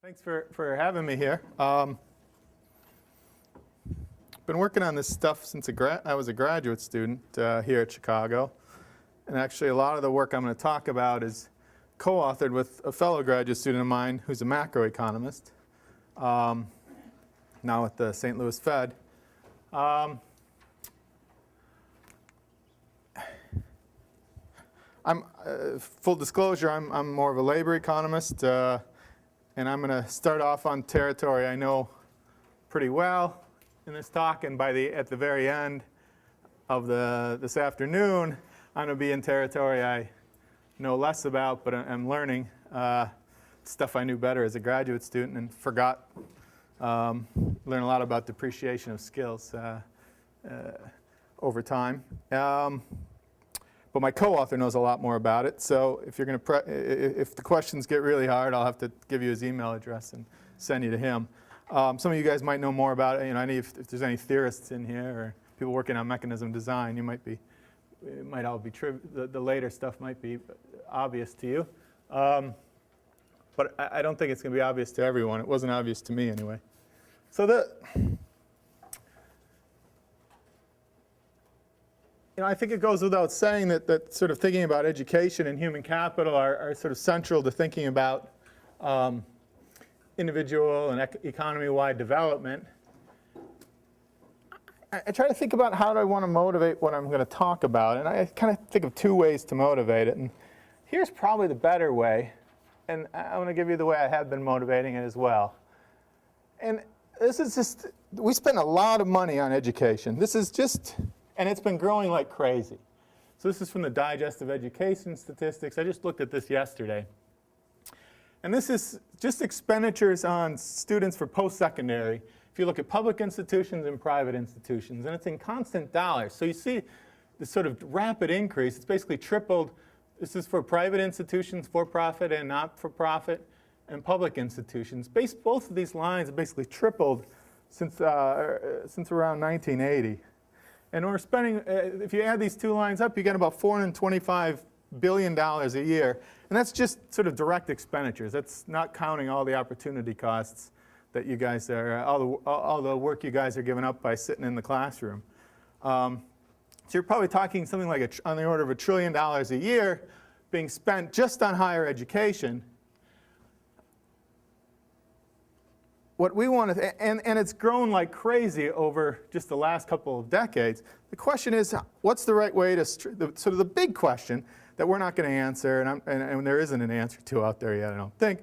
Thanks for having me here. Been working on this stuff since I was a graduate student here at Chicago. And actually a lot of the work I'm going to talk about is co-authored with a fellow graduate student of mine who's a macroeconomist, now at the St. Louis Fed. Full disclosure, I'm more of a labor economist, and I'm going to start off on territory I know pretty well in this talk, and at the very end of this afternoon, I'm going to be in territory I know less about, but I'm learning stuff I knew better as a graduate student and forgot. Learn a lot about depreciation of skills over time. But my co-author knows a lot more about it, so if you're going to if the questions get really hard, I'll have to give you his email address and send you to him. Some of you guys might know more about it. If there's any theorists in here or people working on mechanism design, it might all be true. The later stuff might be obvious to you, but I don't think it's going to be obvious to everyone. It wasn't obvious to me anyway. So I think it goes without saying that sort of thinking about education and human capital are sort of central to thinking about individual and economy-wide development. I try to think about how do I want to motivate what I'm going to talk about, and I kind of think of two ways to motivate it. And here's probably the better way, and I want to give you the way I have been motivating it as well. And this is just, we spend a lot of money on education. This is just, and it's been growing like crazy. So this is from the Digest of Education Statistics. I just looked at this yesterday. And this is just expenditures on students for post-secondary. If you look at public institutions and private institutions, and it's in constant dollars. So you see this sort of rapid increase. It's basically tripled. This is for private institutions, for-profit and not-for-profit, and public institutions. Both of these lines have basically tripled since around 1980. And we're spending, if you add these two lines up, you get about $425 billion a year. And that's just sort of direct expenditures. That's not counting all the opportunity costs that you guys are, all the work you guys are giving up by sitting in the classroom. So you're probably talking something like on the order of $1 trillion a year being spent just on higher education. What we want to, and it's grown like crazy over just the last couple of decades. The question is, what's the right way to, sort of the big question that we're not going to answer, and there isn't an answer to out there yet, I don't think,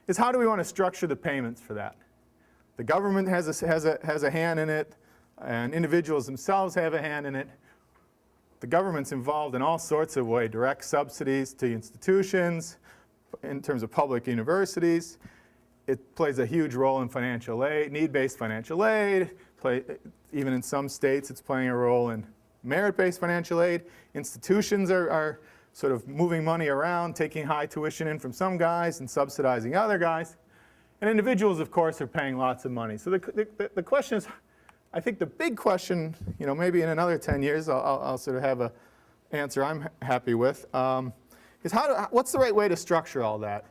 is how do we want to structure the payments for that? The government has a hand in it, and individuals themselves have a hand in it. The government's involved in all sorts of ways, direct subsidies to institutions, in terms of public universities. It plays a huge role in financial aid, need-based financial aid. Even in some states, it's playing a role in merit-based financial aid. Institutions are sort of moving money around, taking high tuition in from some guys and subsidizing other guys. And individuals, of course, are paying lots of money. So the question is, I think the big question, maybe in another 10 years, I'll sort of have an answer I'm happy with, is what's the right way to structure all that?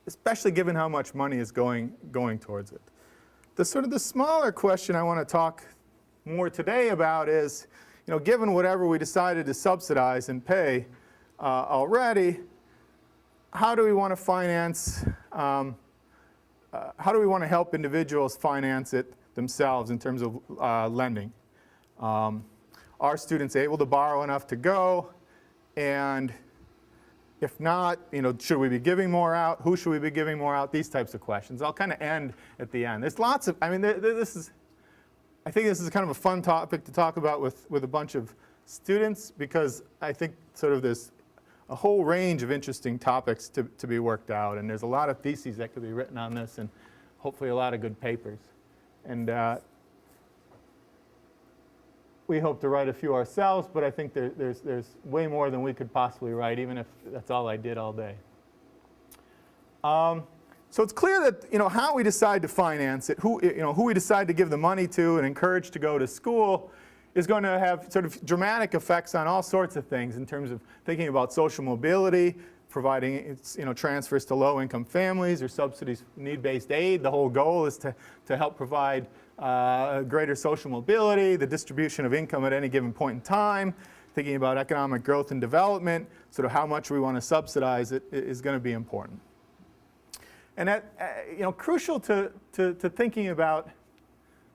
Especially given how much money is going towards it. The smaller question I want to talk more today about is, given whatever we decided to subsidize and pay already, how do we want to finance, how do we want to help individuals finance it themselves in terms of lending? Are students able to borrow enough to go? And if not, should we be giving more out? Who should we be giving more out? These types of questions. I'll kind of end at the end. There's lots of, I think this is kind of a fun topic to talk about with a bunch of students, because I think sort of there's a whole range of interesting topics to be worked out. And there's a lot of theses that could be written on this, and hopefully a lot of good papers. And we hope to write a few ourselves, but I think there's way more than we could possibly write, even if that's all I did all day. So it's clear that how we decide to finance it, who we decide to give the money to and encourage to go to school, is going to have sort of dramatic effects on all sorts of things in terms of thinking about social mobility, providing transfers to low-income families or subsidies, need-based aid. The whole goal is to help provide greater social mobility, the distribution of income at any given point in time, thinking about economic growth and development, sort of how much we want to subsidize it is going to be important. And that, crucial to thinking about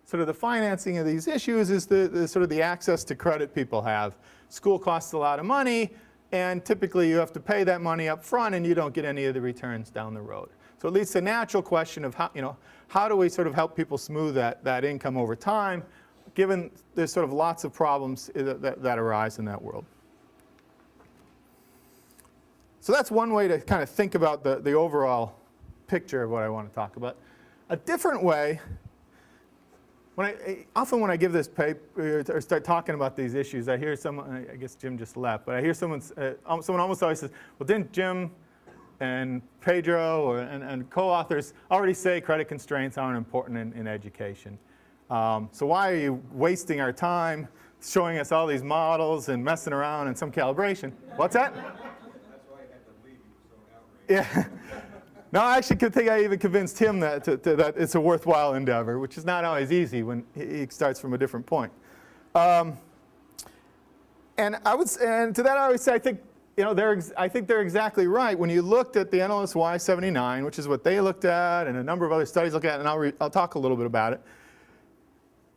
sort of the financing of these issues is the sort of the access to credit people have. School costs a lot of money, and typically you have to pay that money up front and you don't get any of the returns down the road. So it leads to a natural question of how do we sort of help people smooth that income over time, given there's sort of lots of problems that arise in that world. So that's one way to kind of think about the overall picture of what I want to talk about. A different way, often when I give this paper or start talking about these issues, I hear someone, I guess Jim just left, but I hear someone almost always says, well, didn't Jim and Pedro and co-authors already say credit constraints aren't important in education? So why are you wasting our time showing us all these models and messing around in some calibration? What's that? That's why I had to leave. You were so outraged. Yeah. No, I actually could think I even convinced him that it's a worthwhile endeavor, which is not always easy when he starts from a different point. And to that I always say, I think they're exactly right. When you looked at the NLSY 79, which is what they looked at, and a number of other studies look at, and I'll talk a little bit about it.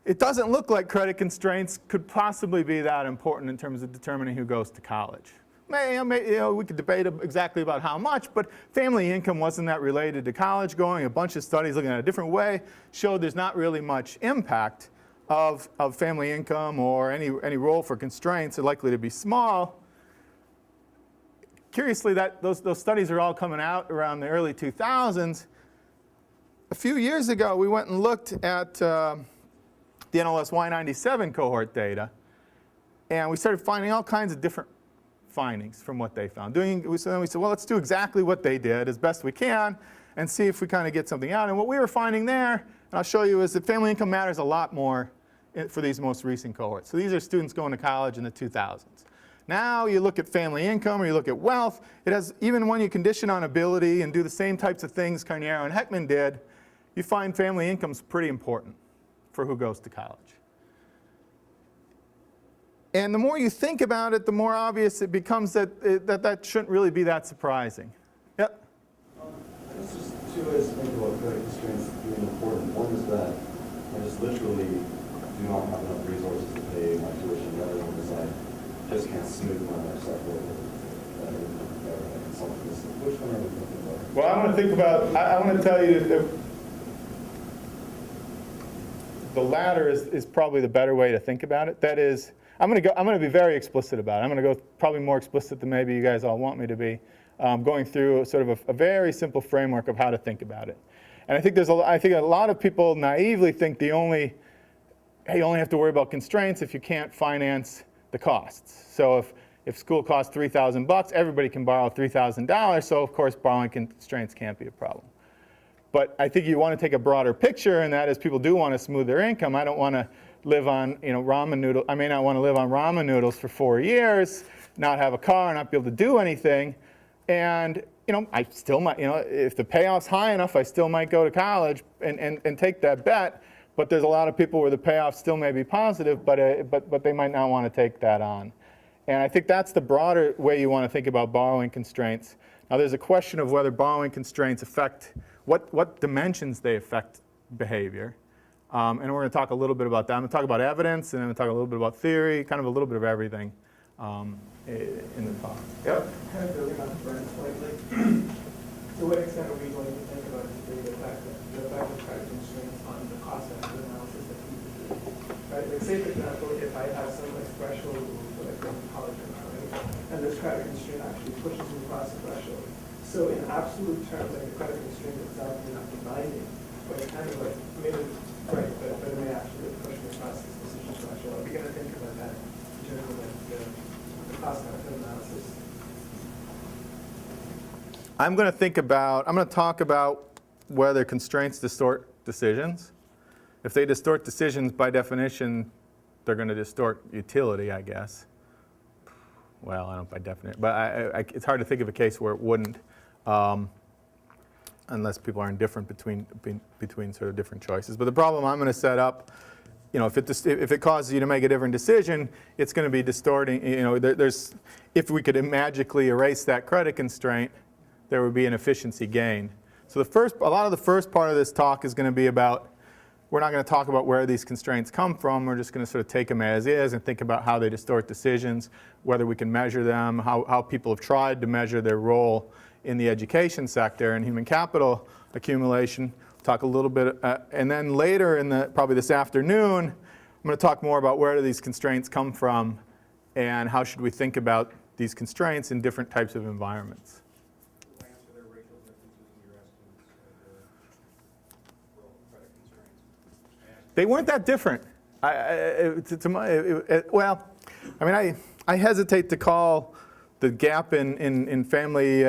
It doesn't look like credit constraints could possibly be that important in terms of determining who goes to college. We could debate exactly about how much, but family income wasn't that related to college going. A bunch of studies looking at it a different way showed there's not really much impact of family income or any role for constraints are likely to be small. Curiously, those studies are all coming out around the early 2000s. A few years ago, we went and looked at the NLSY 97 cohort data, and we started finding all kinds of different findings from what they found. Then we said, well, let's do exactly what they did as best we can and see if we kind of get something out. And what we were finding there, and I'll show you, is that family income matters a lot more for these most recent cohorts. So these are students going to college in the 2000s. Now you look at family income or you look at wealth, it has, even when you condition on ability and do the same types of things Carniero and Heckman did, you find family income's pretty important for who goes to college. And the more you think about it, the more obvious it becomes that shouldn't really be that surprising. Yep? There's just two ways to think about credit constraints being important. One is that I just literally do not have enough resources to pay my tuition. The other one is I just can't smooth my life cycle. Which one are we thinking about? Well, I want to think about, I want to tell you that the latter is probably the better way to think about it. That is, I'm going to be very explicit about it. I'm going to go probably more explicit than maybe you guys all want me to be, going through sort of a very simple framework of how to think about it. And I think a lot of people naively think you only have to worry about constraints if you can't finance the costs. So if school costs $3,000, everybody can borrow $3,000. So of course borrowing constraints can't be a problem. But I think you want to take a broader picture, and that is people do want to smooth their income. I don't want to live on ramen noodles. I may not want to live on ramen noodles for 4 years, not have a car, not be able to do anything. And I still might, if the payoff's high enough, I still might go to college and take that bet. But there's a lot of people where the payoff still may be positive, but they might not want to take that on. And I think that's the broader way you want to think about borrowing constraints. Now there's a question of whether borrowing constraints affect, what dimensions they affect behavior. And we're going to talk a little bit about that. I'm going to talk about evidence, and I'm going to talk a little bit about theory, kind of a little bit of everything in the talk. Yep? Kind of building on Brent's point, to what extent are we going to think about the effect of credit constraints on the cost benefit analysis that people do? Right? Like say, for example, if I have some threshold for going to college or not, right? And this credit constraint actually pushes me across the threshold. So in absolute terms, the credit constraint itself may not be binding, but it's kind of maybe right, but it may actually push me across this decision threshold. Are we going to think about that in terms of the cost benefit analysis? I'm going to talk about whether constraints distort decisions. If they distort decisions, by definition, they're going to distort utility, I guess. Well, I don't know by definition, but it's hard to think of a case where it wouldn't, unless people are indifferent between sort of different choices. But the problem I'm going to set up, if it causes you to make a different decision, it's going to be distorting. If we could magically erase that credit constraint, there would be an efficiency gain. So a lot of the first part of this talk is going to be about, we're not going to talk about where these constraints come from. We're just going to sort of take them as is and think about how they distort decisions, whether we can measure them, how people have tried to measure their role in the education sector and human capital accumulation. Talk a little bit, and then later probably this afternoon, I'm going to talk more about where do these constraints come from and how should we think about these constraints in different types of environments. Answer their racial differences in your estimates of the credit constraints. They weren't that different. I hesitate to call the gap in family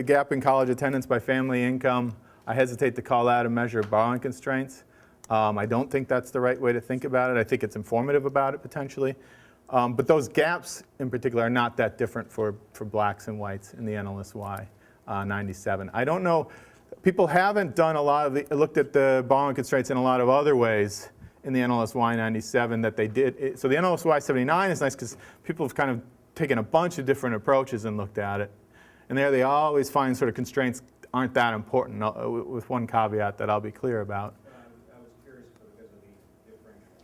gap in college attendance by family income. I hesitate to call that a measure of borrowing constraints. I don't think that's the right way to think about it. I think it's informative about it potentially. But those gaps in particular are not that different for blacks and whites in the NLS Y 97. I don't know. People haven't done looked at the borrowing constraints in a lot of other ways in the NLS Y 97 that they did. So the NLS Y 79 is nice because people have kind of taken a bunch of different approaches and looked at it. And there they always find sort of constraints aren't that important, with one caveat that I'll be clear about. I was curious because of the differential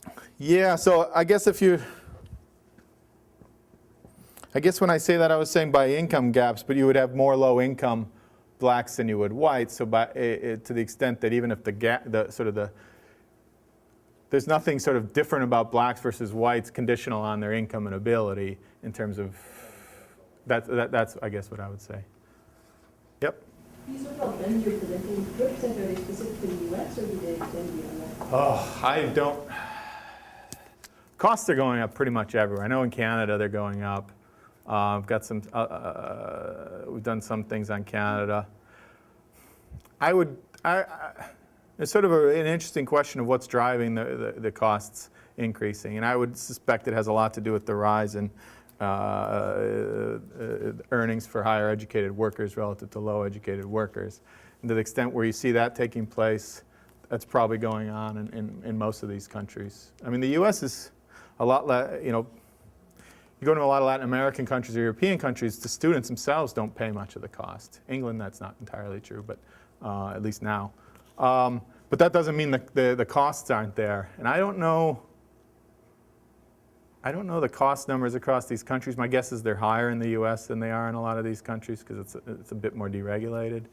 as well. Yeah, so I guess when I say that I was saying by income gaps, but you would have more low income blacks than you would whites. So to the extent that even if there's nothing sort of different about blacks versus whites conditional on their income and ability in terms of, that's I guess what I would say. Yep. These so-called trends you're presenting, what percent are they specific to the US or do they extend beyond that? Oh, I don't. Costs are going up pretty much everywhere. I know in Canada they're going up. I've got some. We've done some things on Canada. It's sort of an interesting question of what's driving the costs increasing, and I would suspect it has a lot to do with the rise in earnings for higher educated workers relative to low educated workers. And to the extent where you see that taking place, that's probably going on in most of these countries. I mean, the U.S. is a lot less, you go to a lot of Latin American countries or European countries, the students themselves don't pay much of the cost. England, that's not entirely true, but at least now. But that doesn't mean the costs aren't there. And I don't know the cost numbers across these countries. My guess is they're higher in the U.S. than they are in a lot of these countries because it's a bit more deregulated.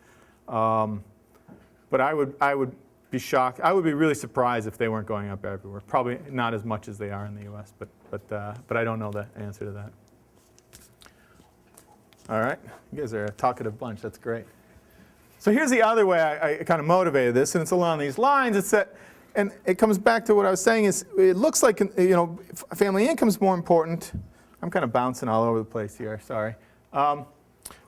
But I would be shocked. I would be really surprised if they weren't going up everywhere. Probably not as much as they are in the U.S. But I don't know the answer to that. All right, you guys are a talkative bunch. That's great. So here's the other way I kind of motivated this, and it's along these lines. It's that, and it comes back to what I was saying is, it looks like family income is more important. I'm kind of bouncing all over the place here. Sorry.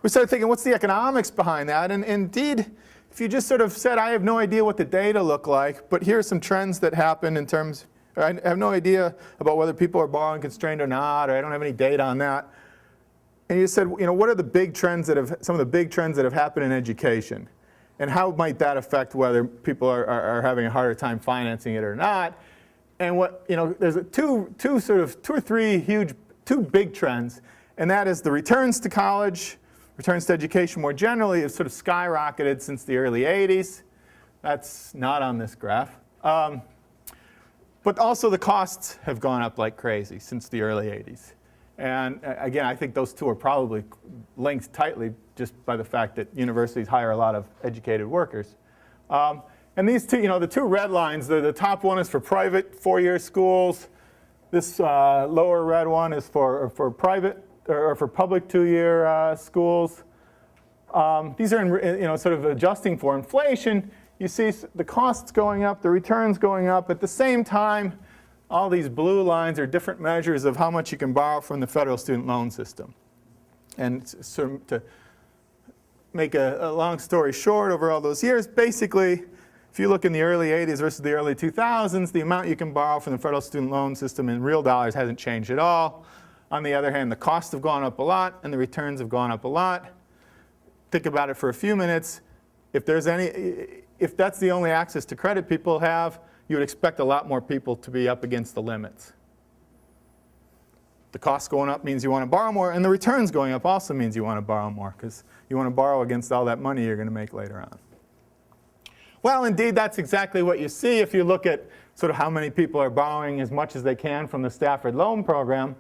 We started thinking, what's the economics behind that? And indeed, if you just sort of said, I have no idea what the data look like, but here are some trends that happen in terms. I have no idea about whether people are borrowing constrained or not, or I don't have any data on that. And you said, what are the big trends some of the big trends that have happened in education? And how might that affect whether people are having a harder time financing it or not? And there's two or three big trends. And that is the returns to college, returns to education more generally have sort of skyrocketed since the early 80s. That's not on this graph. But also the costs have gone up like crazy since the early 80s. And again, I think those two are probably linked tightly just by the fact that universities hire a lot of educated workers. And these two, the two red lines, the top one is for private four-year schools. This lower red one is for private or for public two-year schools. These are sort of adjusting for inflation. You see the costs going up, the returns going up. At the same time, all these blue lines are different measures of how much you can borrow from the federal student loan system. And to make a long story short, over all those years, basically, if you look in the early 80s versus the early 2000s, the amount you can borrow from the federal student loan system in real dollars hasn't changed at all. On the other hand, the costs have gone up a lot and the returns have gone up a lot. Think about it for a few minutes. If that's the only access to credit people have, you would expect a lot more people to be up against the limits. The cost going up means you want to borrow more, and the returns going up also means you want to borrow more, because you want to borrow against all that money you're going to make later on. Well, indeed, that's exactly what you see if you look at sort of how many people are borrowing as much as they can from the Stafford Loan Program.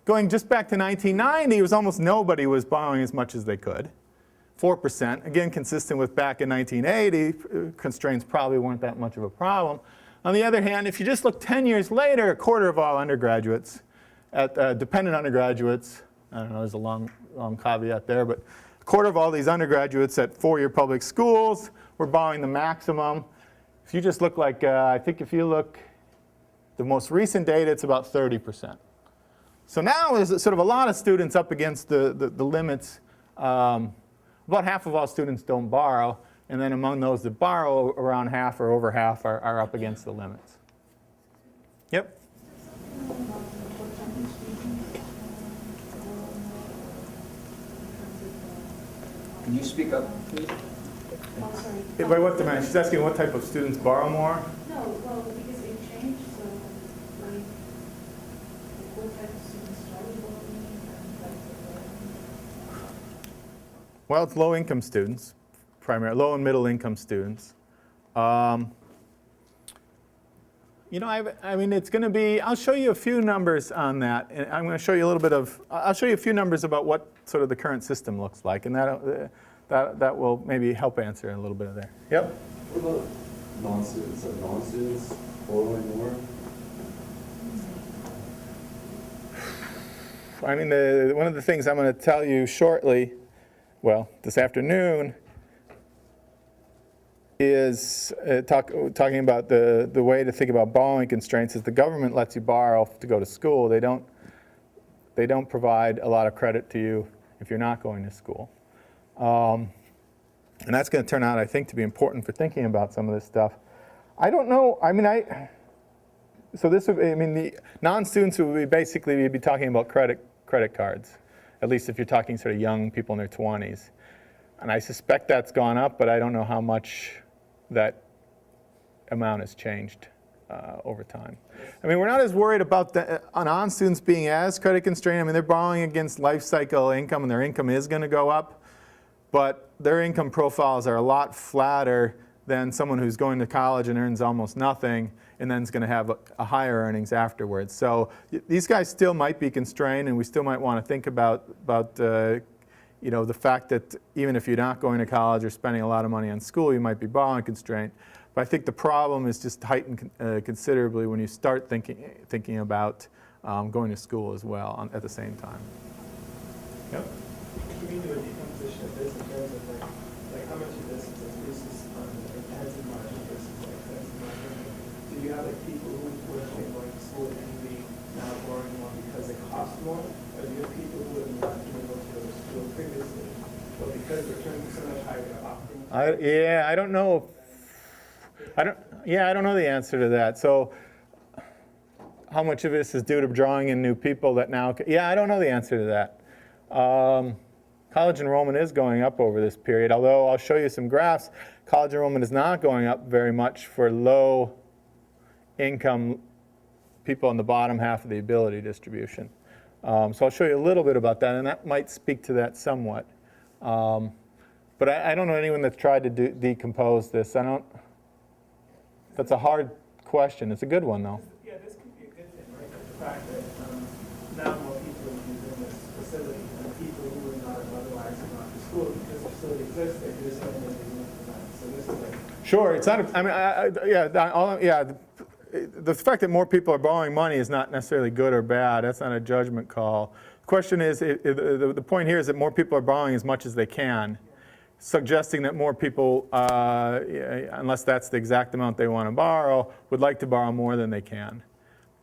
Going just back to 1990, it was almost nobody was borrowing as much as they could. 4%, again, consistent with back in 1980, constraints probably weren't that much of a problem. On the other hand, if you just look 10 years later, a quarter of all undergraduates, dependent undergraduates, I don't know, there's a long caveat there, but a quarter of all these undergraduates at four-year public schools were borrowing the maximum. If you just look like, I think if you look, the most recent data, it's about 30%. So now there's sort of a lot of students up against the limits. About half of all students don't borrow, and then among those that borrow, around half or over half are up against the limits. Yep? Can you speak up, please? Oh, sorry. By what dimension? She's asking what type of students borrow more? No, well, because it changed, so like what type of students started borrowing and like Well, it's low-income students, primarily low and middle-income students. You know, I mean, it's going to be. I'll show you a few numbers on that. And I'm going to show you a little bit of. I'll show you a few numbers about what sort of the current system looks like, and that will maybe help answer a little bit of there. Yep. What about non-students? Are non-students borrowing more? I mean, one of the things I'm going to tell you shortly, well, this afternoon, is talking about the way to think about borrowing constraints is the government lets you borrow to go to school. They don't provide a lot of credit to you if you're not going to school. And that's going to turn out, I think, to be important for thinking about some of this stuff. I don't know. I mean, so this would, I mean, the non-students would be basically, we'd be talking about credit cards, at least if you're talking sort of young people in their 20s. And I suspect that's gone up, but I don't know how much that amount has changed over time. I mean, we're not as worried about the non-students being as credit constrained. I mean, they're borrowing against life cycle income, and their income is going to go up. But their income profiles are a lot flatter than someone who's going to college and earns almost nothing and then is going to have a higher earnings afterwards. So these guys still might be constrained, and we still might want to think about you know, the fact that even if you're not going to college or spending a lot of money on school, you might be borrowing constraint. But I think the problem is just heightened considerably when you start thinking about going to school as well at the same time. Yep. Can we do a decomposition of this in terms of like how much of this is increases on expensive margin versus like expensive margin? Do you have like people who were going to school anyway now borrowing more because it costs more? Or do you have people who have not been able to go to school previously, but because returns are so much higher, they're opting? I don't know. I don't know the answer to that. So how much of this is due to drawing in new people that now? I don't know the answer to that. College enrollment is going up over this period, although I'll show you some graphs. College enrollment is not going up very much for low income people in the bottom half of the ability distribution. So I'll show you a little bit about that, and that might speak to that somewhat. But I don't know anyone that's tried to decompose this. That's a hard question. It's a good one, though. Yeah, this could be a good thing, right? Like the fact that now more people are using this facility, and people who would not have otherwise gone to school because the facility exists, they're just saying that they want to that. So this is like. Sure, it's not. The fact that more people are borrowing money is not necessarily good or bad. That's not a judgment call. The question is, the point here is that more people are borrowing as much as they can, suggesting that more people, unless that's the exact amount they want to borrow, would like to borrow more than they can.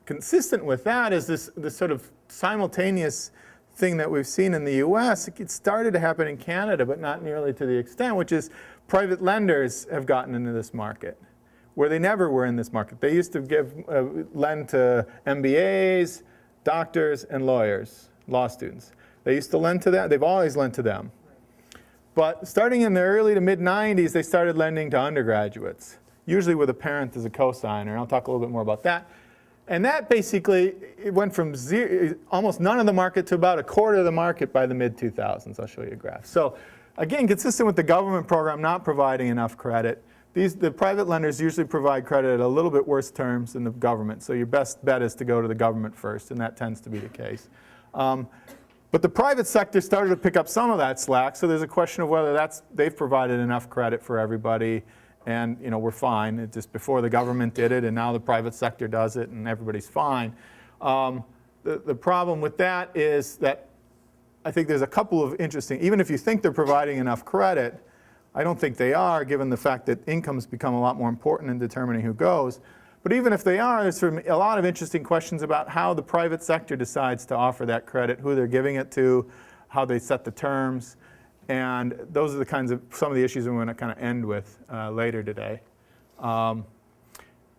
Consistent with that is this sort of simultaneous thing that we've seen in the US. It started to happen in Canada, but not nearly to the extent, which is private lenders have gotten into this market, where they never were in this market. They used to lend to MBAs, doctors, and lawyers, law students. They used to lend to them. They've always lent to them. But starting in the early to mid-90s, they started lending to undergraduates, usually with a parent as a cosigner. I'll talk a little bit more about that. And that basically, it went from almost none of the market to about a quarter of the market by the mid-2000s. I'll show you a graph. So again, consistent with the government program not providing enough credit, the private lenders usually provide credit at a little bit worse terms than the government. So your best bet is to go to the government first, and that tends to be the case. But the private sector started to pick up some of that slack, so there's a question of whether they've provided enough credit for everybody, and we're fine. It's just before the government did it, and now the private sector does it, and everybody's fine. The problem with that is that I think there's a couple of interesting, even if you think they're providing enough credit, I don't think they are, given the fact that income's become a lot more important in determining who goes. But even if they are, there's sort of a lot of interesting questions about how the private sector decides to offer that credit, who they're giving it to, how they set the terms. And those are the kinds of, some of the issues I'm going to kind of end with later today. And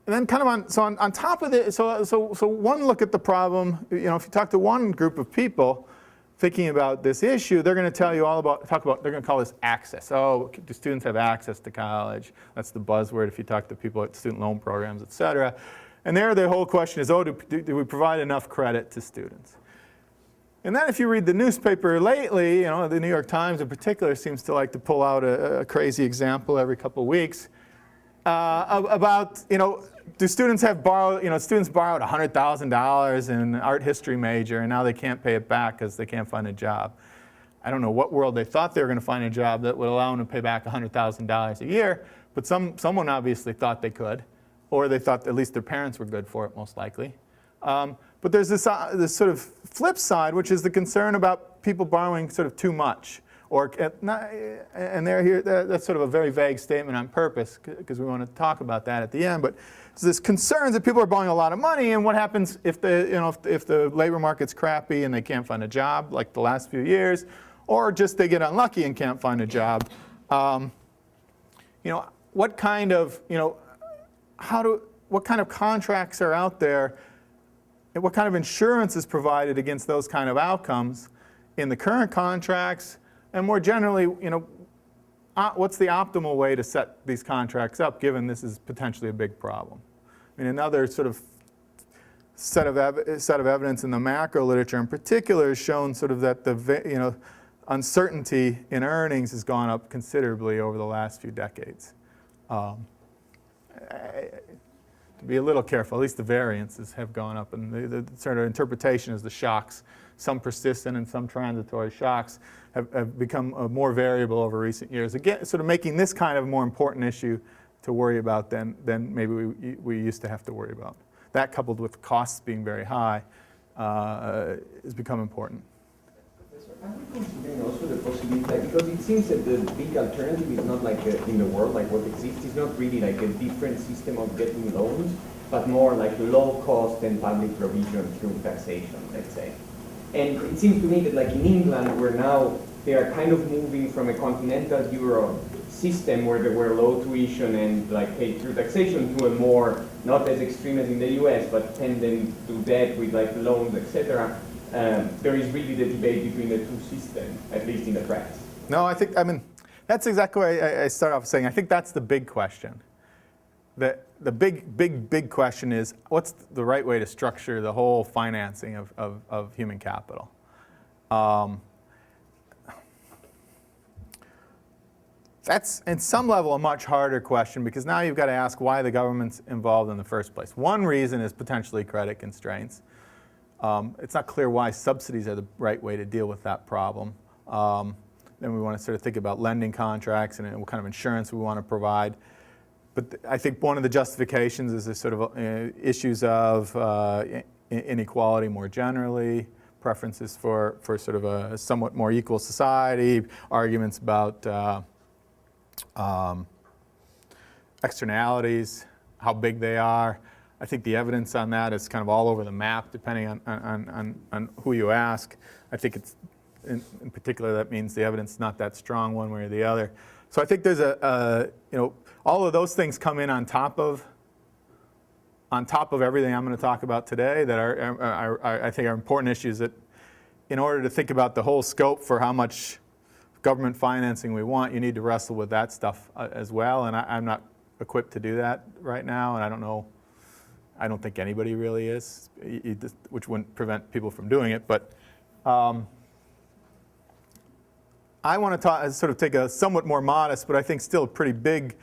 then kind of on top of it, so one look at the problem, if you talk to one group of people thinking about this issue, they're going to tell you all about, they're going to call this access. Oh, do students have access to college? That's the buzzword if you talk to people at student loan programs, et cetera. And there the whole question is, do we provide enough credit to students? And then if you read the newspaper lately, the New York Times in particular seems to like to pull out a crazy example every couple of weeks about, do students have borrowed, students borrowed $100,000 in an art history major and now they can't pay it back because they can't find a job. I don't know what world they thought they were going to find a job that would allow them to pay back $100,000 a year, but someone obviously thought they could, or they thought at least their parents were good for it, most likely. But there's this sort of flip side, which is the concern about people borrowing sort of too much. And that's sort of a very vague statement on purpose, because we want to talk about that at the end. But there's concerns that people are borrowing a lot of money, and what happens if the labor market's crappy and they can't find a job, like the last few years, or just they get unlucky and can't find a job. What kind of contracts are out there, and what kind of insurance is provided against those kind of outcomes in the current contracts? And more generally, what's the optimal way to set these contracts up, given this is potentially a big problem? I mean, another sort of set of evidence in the macro literature in particular has shown sort of that the uncertainty in earnings has gone up considerably over the last few decades. To be a little careful, at least the variances have gone up, and the sort of interpretation is the shocks, some persistent and some transitory shocks, have become more variable over recent years. Again, sort of making this kind of a more important issue to worry about than maybe we used to have to worry about. That, coupled with costs being very high, has become important. Are we considering also the possibility, because it seems that the big alternative is not like in the world, like what exists, is not really like a different system of getting loans, but more like low cost and public provision through taxation, let's say. And it seems to me that like in England, where now they are kind of moving from a continental Europe system where there were low tuition and like paid through taxation to a more, not as extreme as in the US, but tending to debt with like loans, etc. There is really the debate between the two systems, at least in the press. No, I mean, that's exactly what I start off saying. I think that's the big question. The big question is, what's the right way to structure the whole financing of human capital? That's, in some level, a much harder question, because now you've got to ask why the government's involved in the first place. One reason is potentially credit constraints. It's not clear why subsidies are the right way to deal with that problem. Then we want to sort of think about lending contracts and what kind of insurance we want to provide. But I think one of the justifications is the sort of issues of inequality more generally, preferences for sort of a somewhat more equal society, arguments about externalities, how big they are. I think the evidence on that is kind of all over the map, depending on who you ask. I think it's, in particular, that means the evidence is not that strong one way or the other. So I think there's all of those things come in on top of everything I'm going to talk about today that I think are important issues that in order to think about the whole scope for how much government financing we want, you need to wrestle with that stuff as well. And I'm not equipped to do that right now, and I don't think anybody really is, which wouldn't prevent people from doing it. But I want to take a somewhat more modest, but I think still a pretty big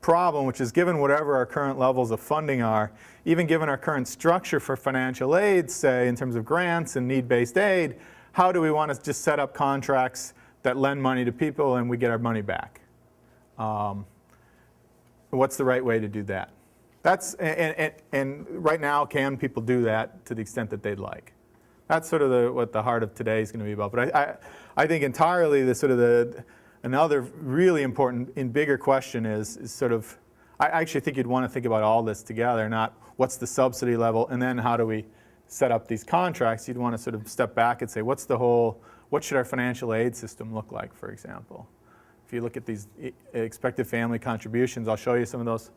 problem, which is given whatever our current levels of funding are, even given our current structure for financial aid, say in terms of grants and need-based aid, how do we want to just set up contracts that lend money to people and we get our money back? What's the right way to do that? And right now, can people do that to the extent that they'd like? That's sort of what the heart of today is going to be about. But I think entirely another really important and bigger question is sort of, I actually think you'd want to think about all this together, not what's the subsidy level and then how do we set up these contracts. You'd want to sort of step back and say, what should our financial aid system look like, for example? If you look at these expected family contributions, I'll show you some of those.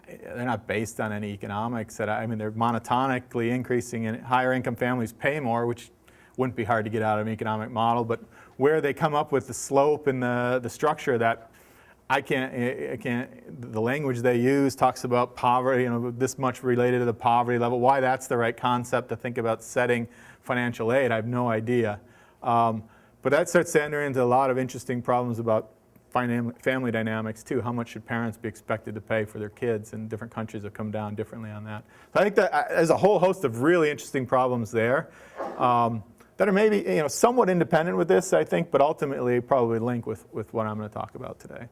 They're not based on any economics. They're monotonically increasing, and higher income families pay more, which wouldn't be hard to get out of an economic model. But where they come up with the slope and the structure that I can't, the language they use talks about poverty, this much related to the poverty level. Why that's the right concept to think about setting financial aid, I have no idea. But that starts to enter into a lot of interesting problems about family dynamics too. How much should parents be expected to pay for their kids? And different countries have come down differently on that. So I think that there's a whole host of really interesting problems there that are maybe somewhat independent with this, I think, but ultimately probably link with what I'm going to talk about today.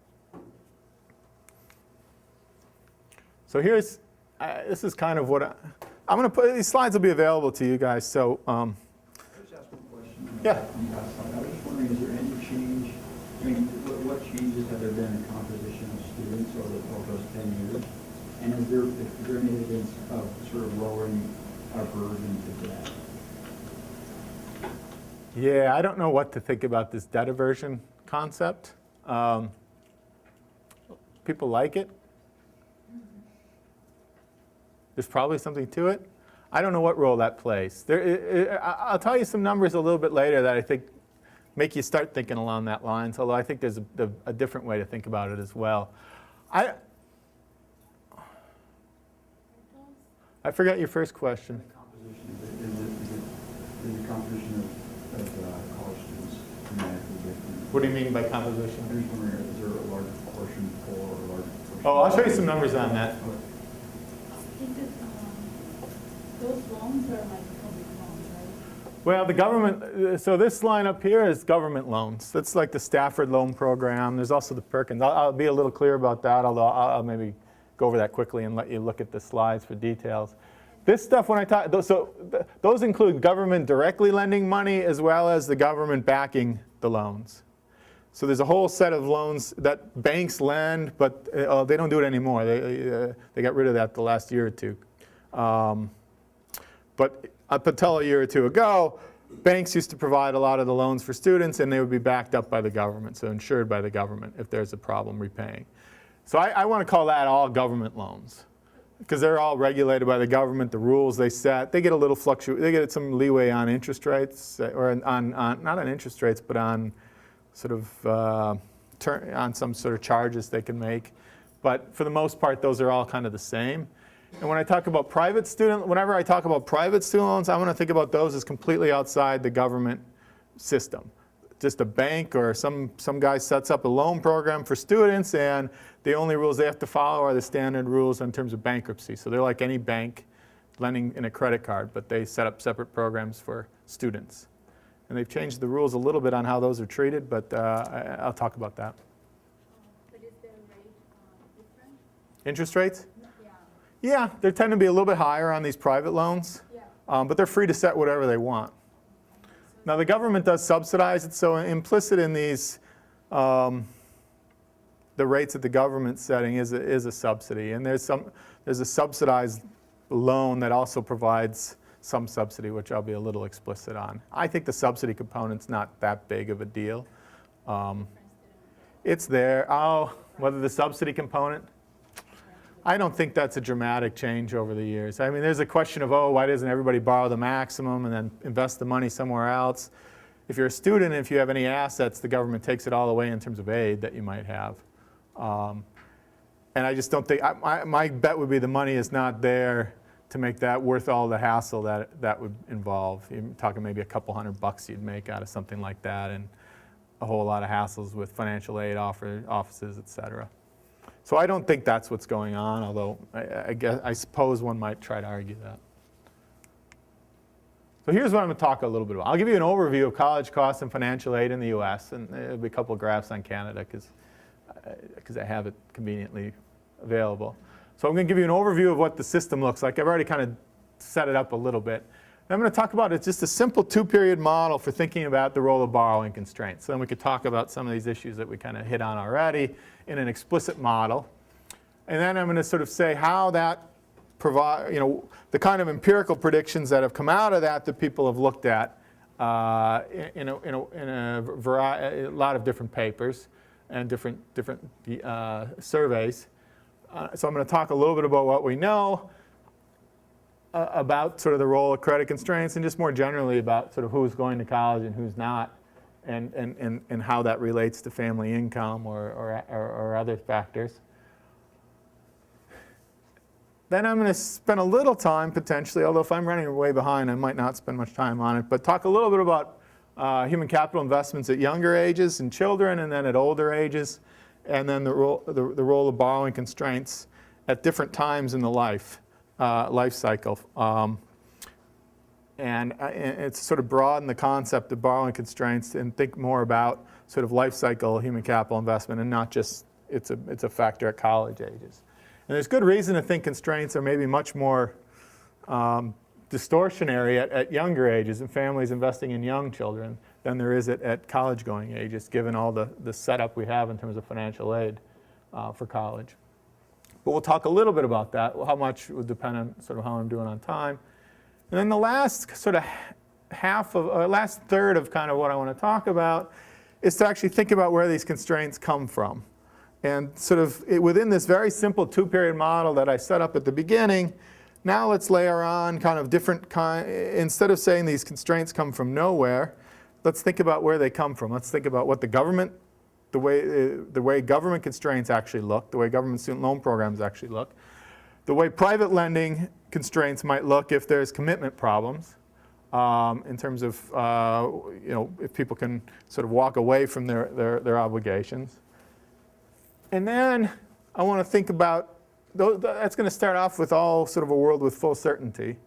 So this is kind of what I'm going to put. These slides will be available to you guys. So. Just ask one question. Yeah. I was just wondering, is there any change? What changes have there been in composition of students over those 10 years? And is there any evidence of sort of lowering our burden to debt? Yeah, I don't know what to think about this debt aversion concept. People like it. There's probably something to it. I don't know what role that plays. I'll tell you some numbers a little bit later that I think make you start thinking along that lines, although I think there's a different way to think about it as well. I forgot your first question. Is the composition of college students dramatically different? What do you mean by composition? I'm just wondering, is there a large proportion poor or a large proportion? Oh, I'll show you some numbers on that. I think that those loans are like public loans, right? Well, the government, so this line up here is government loans. That's like the Stafford loan program. There's also the Perkins. I'll be a little clear about that, although I'll maybe go over that quickly and let you look at the slides for details. This stuff, when I talk, those include government directly lending money as well as the government backing the loans. So there's a whole set of loans that banks lend, but they don't do it anymore. They got rid of that the last year or two. But up until a year or two ago, banks used to provide a lot of the loans for students, and they would be backed up by the government, so insured by the government if there's a problem repaying. So I want to call that all government loans, because they're all regulated by the government, the rules they set. They get a little they get some leeway on interest rates, or on not on interest rates, but on sort of on some sort of charges they can make. But for the most part, those are all kind of the same. And when I talk about whenever I talk about private student loans, I want to think about those as completely outside the government system. Just a bank or some guy sets up a loan program for students, and the only rules they have to follow are the standard rules in terms of bankruptcy. So they're like any bank lending in a credit card, but they set up separate programs for students. And they've changed the rules a little bit on how those are treated, but I'll talk about that. But is their rate different? Interest rates? Yeah. Yeah, they tend to be a little bit higher on these private loans, Yeah. but they're free to set whatever they want. Now the government does subsidize it, so implicit in these, the rates that the government's setting is a subsidy, and there's a subsidized loan that also provides some subsidy, which I'll be a little explicit on. I think the subsidy component's not that big of a deal. It's there. Oh, whether the subsidy component? I don't think that's a dramatic change over the years. I mean, there's a question of, oh, why doesn't everybody borrow the maximum and then invest the money somewhere else? If you're a student, if you have any assets, the government takes it all away in terms of aid that you might have. And I just don't think, my bet would be the money is not there to make that worth all the hassle that would involve. You're talking maybe a couple $100 you'd make out of something like that, and a whole lot of hassles with financial aid offices, et cetera. So I don't think that's what's going on, although I suppose one might try to argue that. So here's what I'm going to talk a little bit about. I'll give you an overview of college costs and financial aid in the US, and there'll be a couple of graphs on Canada because I have it conveniently available. So I'm going to give you an overview of what the system looks like. I've already kind of set it up a little bit. And I'm going to talk about it's just a simple two-period model for thinking about the role of borrowing constraints. So then we could talk about some of these issues that we kind of hit on already in an explicit model. And then I'm going to sort of say how that provide, the kind of empirical predictions that have come out of that people have looked at in a lot of different papers and different surveys. So I'm going to talk a little bit about what we know about sort of the role of credit constraints, and just more generally about sort of who's going to college and who's not, and how that relates to family income or other factors. Then I'm going to spend a little time potentially, although if I'm running way behind, I might not spend much time on it, but talk a little bit about human capital investments at younger ages in children, and then at older ages, and then the role of borrowing constraints at different times in the life cycle. And it's sort of broaden the concept of borrowing constraints and think more about sort of life cycle human capital investment, and not just it's a factor at college ages. And there's good reason to think constraints are maybe much more distortionary at younger ages and families investing in young children than there is at college-going ages, given all the setup we have in terms of financial aid for college. But we'll talk a little bit about that. How much will depend on sort of how I'm doing on time. And then the last sort of last third of kind of what I want to talk about is to actually think about where these constraints come from. And sort of within this very simple two-period model that I set up at the beginning, now let's layer on kind of different instead of saying these constraints come from nowhere, let's think about where they come from. Let's think about what the way government constraints actually look, the way government student loan programs actually look, the way private lending constraints might look if there's commitment problems, in terms of if people can sort of walk away from their obligations. And then I want to think about, that's going to start off with all sort of a world with full certainty.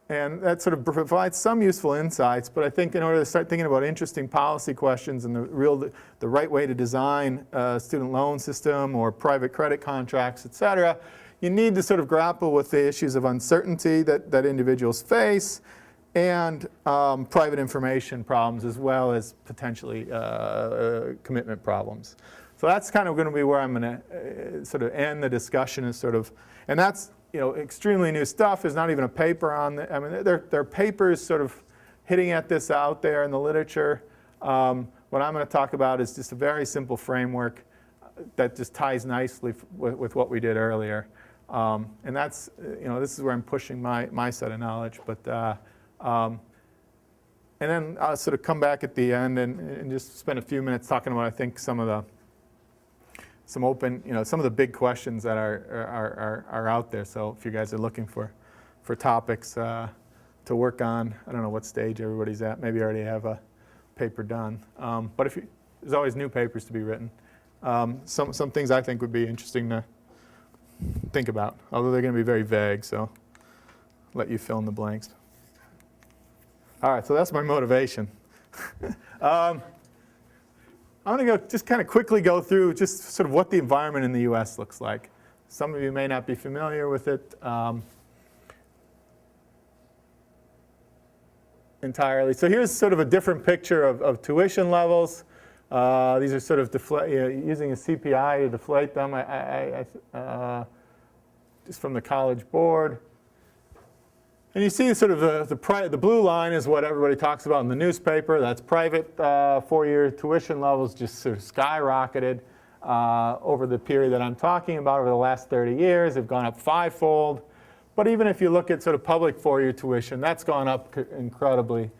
And that sort of provides some useful insights, but I think in order to start thinking about interesting policy questions and the right way to design a student loan system or private credit contracts, et cetera, you need to sort of grapple with the issues of uncertainty that individuals face, and private information problems, as well as potentially commitment problems. So that's kind of going to be where I'm going to sort of end the discussion, is sort of, and that's extremely new stuff. There's not even a paper on it. I mean, there are papers sort of hitting at this out there in the literature. What I'm going to talk about is just a very simple framework that just ties nicely with what we did earlier. And that's, this is where I'm pushing my set of knowledge. But and then I'll sort of come back at the end and just spend a few minutes talking about, I think, some of the big questions that are out there. So if you guys are looking for topics to work on, I don't know what stage everybody's at. Maybe you already have a paper done. But there's always new papers to be written. Some things I think would be interesting to think about, although they're going to be very vague, so let you fill in the blanks. All right, so that's my motivation. I'm going to just kind of quickly go through just sort of what the environment in the US looks like. Some of you may not be familiar with it entirely. So here's sort of a different picture of tuition levels. These are sort of using a CPI to deflate them, just from the College Board. And you see sort of the blue line is what everybody talks about in the newspaper. That's private four-year tuition levels just sort of skyrocketed over the period that I'm talking about over the last 30 years. They've gone up fivefold. But even if you look at sort of public four-year tuition, that's gone up incredibly,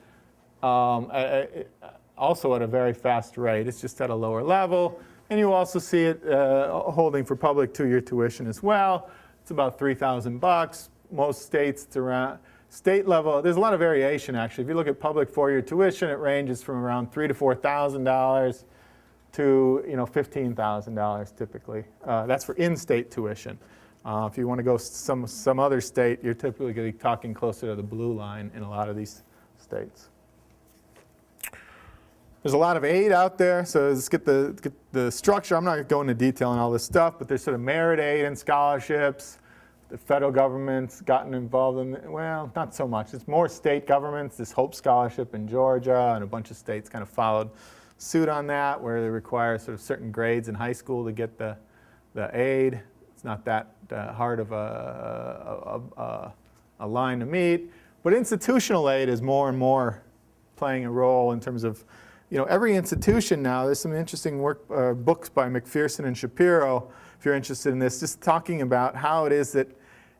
also at a very fast rate. It's just at a lower level. And you also see it holding for public two-year tuition as well. It's about $3,000. Most states, it's around state level. There's a lot of variation, actually. If you look at public four-year tuition, it ranges from around $3,000 to $4,000 to $15,000 typically. That's for in-state tuition. If you want to go some other state, you're typically going to be talking closer to the blue line in a lot of these states. There's a lot of aid out there, so let's get the structure. I'm not going to go into detail on all this stuff, but there's sort of merit aid and scholarships. The federal government's gotten involved in, well, not so much. It's more state governments. This Hope Scholarship in Georgia and a bunch of states kind of followed suit on that, where they require sort of certain grades in high school to get the aid. It's not that hard of a line to meet. But institutional aid is more and more playing a role in terms of, every institution now. There's some interesting books by McPherson and Shapiro, if you're interested in this, just talking about how it is that,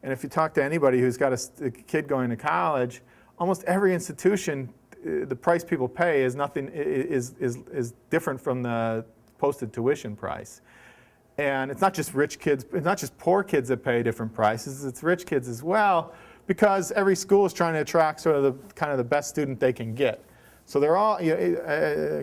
and if you talk to anybody who's got a kid going to college, almost every institution, the price people pay is different from the posted tuition price. And it's not just rich kids, it's not just poor kids that pay different prices, it's rich kids as well, because every school is trying to attract sort of the best student they can get. So they're all,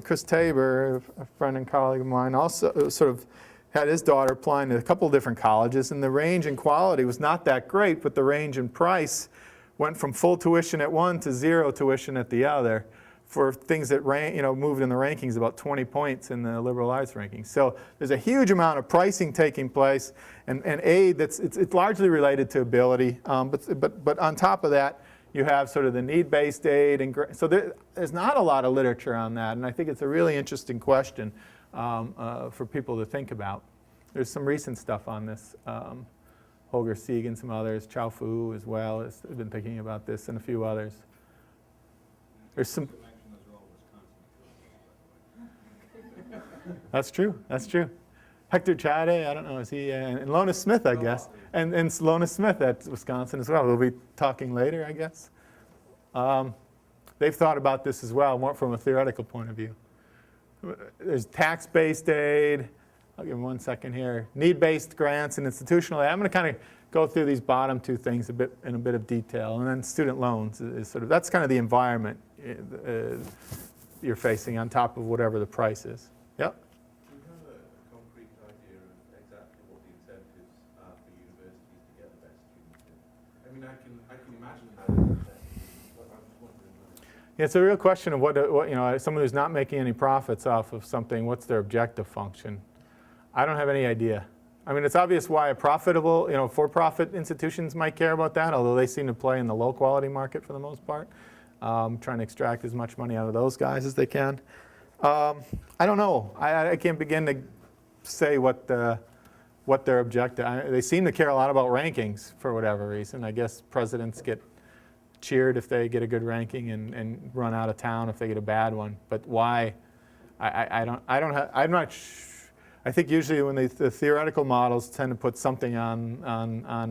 Chris Tabor, a friend and colleague of mine, also sort of had his daughter applying to a couple of different colleges, and the range in quality was not that great, but the range in price went from full tuition at one to zero tuition at the other for things that moved in the rankings about 20 points in the liberal arts rankings. So there's a huge amount of pricing taking place, and aid it's largely related to ability, but on top of that, you have sort of the need-based aid, and so there's not a lot of literature on that, and I think it's a really interesting question for people to think about. There's some recent stuff on this. Holger Sieg and some others, Chao Fu as well has been thinking about this, and a few others. There's some. That's true. That's true. Hector Chade, I don't know, is he? And Lona Smith, I guess, and Lona Smith at Wisconsin as well. We'll be talking later, I guess. They've thought about this as well, more from a theoretical point of view. There's tax-based aid. I'll give them 1 second here. Need-based grants and institutional aid. I'm going to kind of go through these bottom two things in a bit of detail, and then student loans is sort of, that's kind of the environment you're facing on top of whatever the price is. Yep. Do you have a concrete idea of exactly what the incentives are for universities to get the best students in? I mean, I can imagine how it's best, but I'm just wondering. Yeah, it's a real question of what someone who's not making any profits off of something, what's their objective function? I don't have any idea. I mean, it's obvious why a profitable, for-profit institutions might care about that, although they seem to play in the low-quality market for the most part, trying to extract as much money out of those guys as they can. I don't know. I can't begin to say what their objective. They seem to care a lot about rankings for whatever reason. I guess presidents get cheered if they get a good ranking and run out of town if they get a bad one. But why? I'm not. I think usually when the theoretical models tend to put something on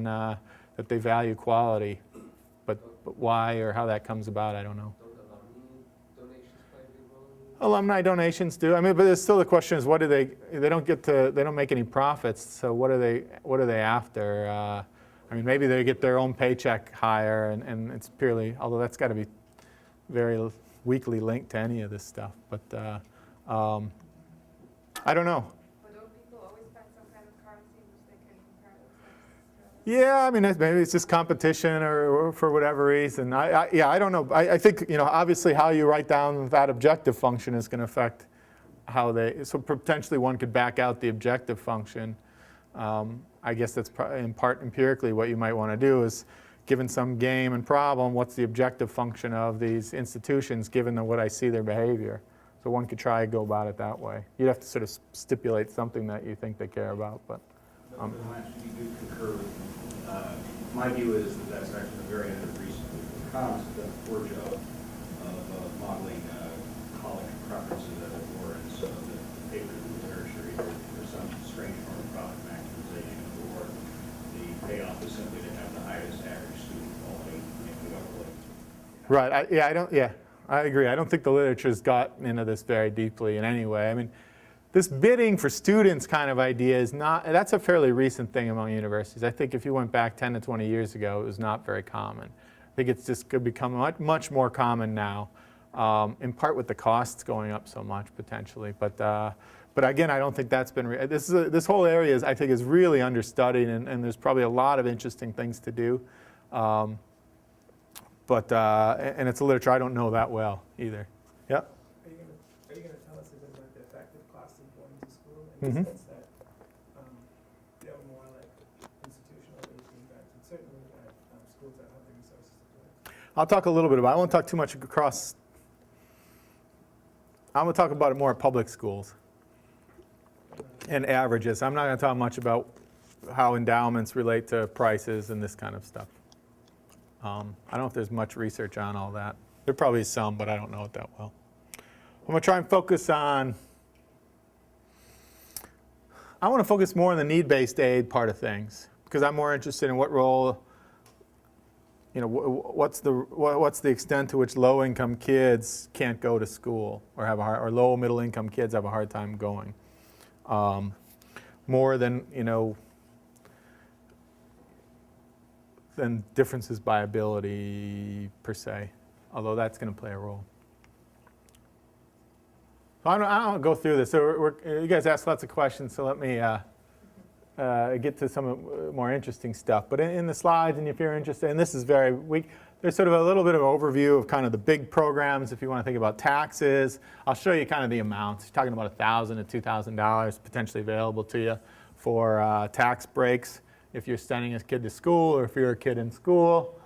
that they value quality, but why or how that comes about, I don't know. Alumni donations do. I mean, but there's still the question is what do they don't make any profits, so what are they after? I mean, maybe they get their own paycheck higher, and it's purely, although that's got to be very weakly linked to any of this stuff. But I don't know. But don't people always find some kind of currency in which they can compare themselves? Yeah, I mean, maybe it's just competition or for whatever reason. I don't know. I think, obviously how you write down that objective function is going to affect how so potentially one could back out the objective function. I guess that's in part empirically what you might want to do is, given some game and problem, what's the objective function of these institutions given what I see their behavior? So one could try to go about it that way. You'd have to sort of stipulate something that you think they care about, but. I actually do concur with, my view is that that's actually a very underappreciated comments about the poor job of modeling college preferences, as it were, and some of the papers in the literature, either there's some strange form of product maximization, or the payoff is simply to have the highest average student quality in whatever way. Right. I agree. I don't think the literature's gotten into this very deeply in any way. I mean, this bidding for students kind of idea is not, that's a fairly recent thing among universities. I think if you went back 10 to 20 years ago, it was not very common. I think it's just could become much more common now, in part with the costs going up so much potentially. But again, I don't think that's been, this whole area is, I think, is really understudied, and there's probably a lot of interesting things to do. And it's a literature I don't know that well either. Yep. Are you going to tell us about the effective cost of going to school in the sense that they're more like institutional impact, and certainly at schools that have the resources to do it? I'll talk a little bit about it. I won't talk too much across. I'm going to talk about it more at public schools and averages. I'm not going to talk much about how endowments relate to prices and this kind of stuff. I don't know if there's much research on all that. There probably is some, but I don't know it that well. I'm going to try and focus on, I want to focus more on the need-based aid part of things, because I'm more interested in what role, what's the extent to which low-income kids can't go to school, or or low middle-income kids have a hard time going, more than than differences by ability per se, although that's going to play a role. So I don't go through this. So you guys asked lots of questions, so let me get to some more interesting stuff. But in the slides, and if you're interested, and this is very weak, there's sort of a little bit of an overview of kind of the big programs if you want to think about taxes. I'll show you kind of the amounts. You're talking about $1,000 to $2,000 potentially available to you for tax breaks if you're sending a kid to school or if you're a kid in school.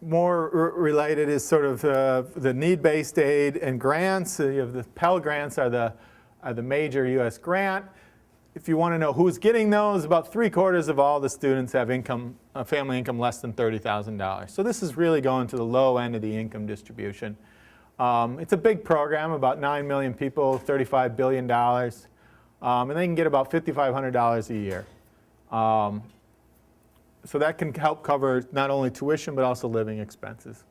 More related is sort of the need-based aid and grants. You have the Pell Grants are the major U.S. grant. If you want to know who's getting those, about 3/4 of all the students have family income less than $30,000. So this is really going to the low end of the income distribution. It's a big program, about 9 million people, $35 billion. And they can get about $5,500 a year. So that can help cover not only tuition, but also living expenses.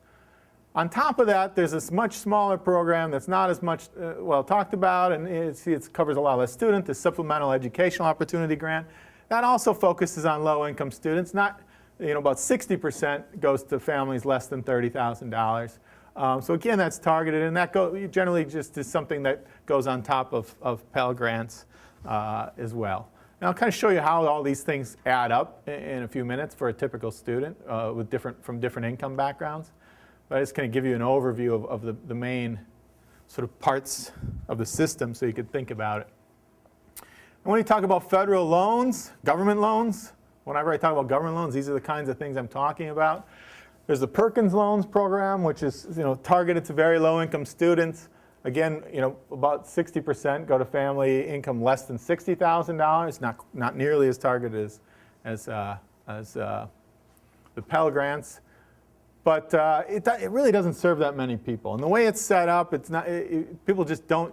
On top of that, there's this much smaller program that's not as much well talked about, and it covers a lot less students, the Supplemental Educational Opportunity Grant. That also focuses on low-income students. Not, about 60% goes to families less than $30,000. So again, that's targeted, and that generally just is something that goes on top of Pell Grants as well. And I'll kind of show you how all these things add up in a few minutes for a typical student from different income backgrounds. But I just kind of give you an overview of the main sort of parts of the system so you could think about it. And when you talk about federal loans, government loans, whenever I talk about government loans, these are the kinds of things I'm talking about. There's the Perkins Loans program, which is targeted to very low-income students. Again, about 60% go to family income less than $60,000. Not nearly as targeted as the Pell Grants, but it really doesn't serve that many people. And the way it's set up, it's not. People just don't.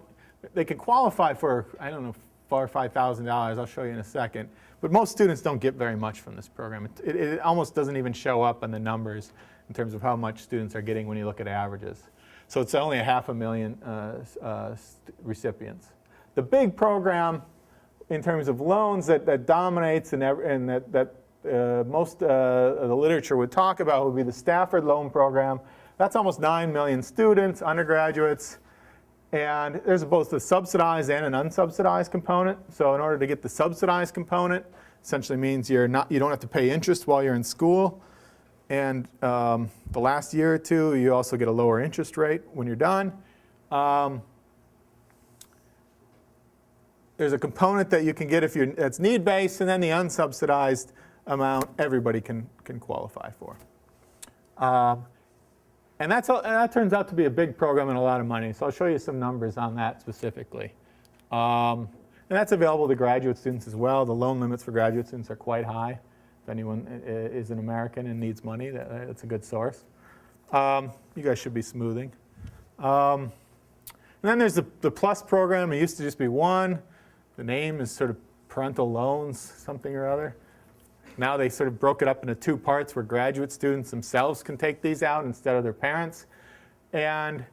They can qualify for $4,000 or $5,000. I'll show you in a second. But most students don't get very much from this program. It almost doesn't even show up in the numbers in terms of how much students are getting when you look at averages. So it's only 500,000 recipients. The big program in terms of loans that dominates and that most of the literature would talk about would be the Stafford Loan Program. That's almost 9 million students, undergraduates. And there's both a subsidized and an unsubsidized component. So in order to get the subsidized component, essentially means you don't have to pay interest while you're in school. And the last year or two, you also get a lower interest rate when you're done. There's a component that you can get that's need-based, and then the unsubsidized amount everybody can qualify for. And that turns out to be a big program and a lot of money. So I'll show you some numbers on that specifically. And that's available to graduate students as well. The loan limits for graduate students are quite high. If anyone is an American and needs money, that's a good source. You guys should be smoothing. And then there's the PLUS program. It used to just be one. The name is sort of parental loans, something or other. Now they sort of broke it up into two parts where graduate students themselves can take these out instead of their parents. And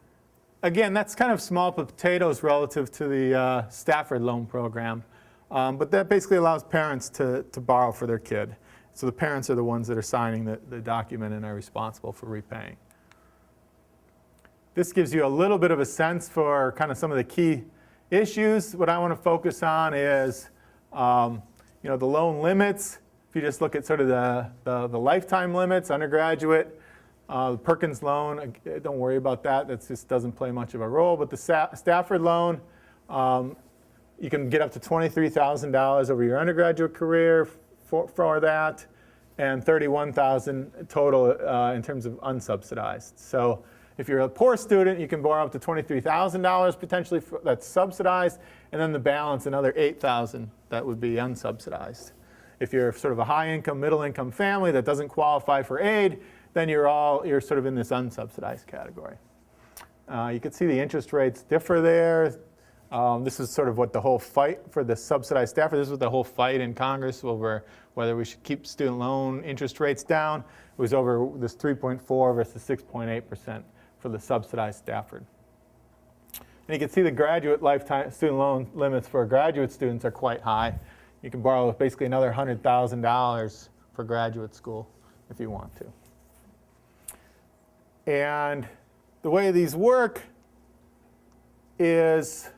again, that's kind of small potatoes relative to the Stafford loan program. But that basically allows parents to borrow for their kid. So the parents are the ones that are signing the document and are responsible for repaying. This gives you a little bit of a sense for kind of some of the key issues. What I want to focus on is the loan limits. If you just look at sort of the lifetime limits, undergraduate, the Perkins loan, don't worry about that. That just doesn't play much of a role. But the Stafford loan, you can get up to $23,000 over your undergraduate career for that, and $31,000 total in terms of unsubsidized. So if you're a poor student, you can borrow up to $23,000 potentially that's subsidized, and then the balance, another $8,000 that would be unsubsidized. If you're sort of a high-income, middle-income family that doesn't qualify for aid, then you're sort of in this unsubsidized category. You can see the interest rates differ there. This is sort of what the whole fight for the subsidized Stafford. This was the whole fight in Congress over whether we should keep student loan interest rates down. It was over this 3.4 versus 6.8% for the subsidized Stafford. And you can see the graduate lifetime student loan limits for graduate students are quite high. You can borrow basically another $100,000 for graduate school if you want to. And the way these work is,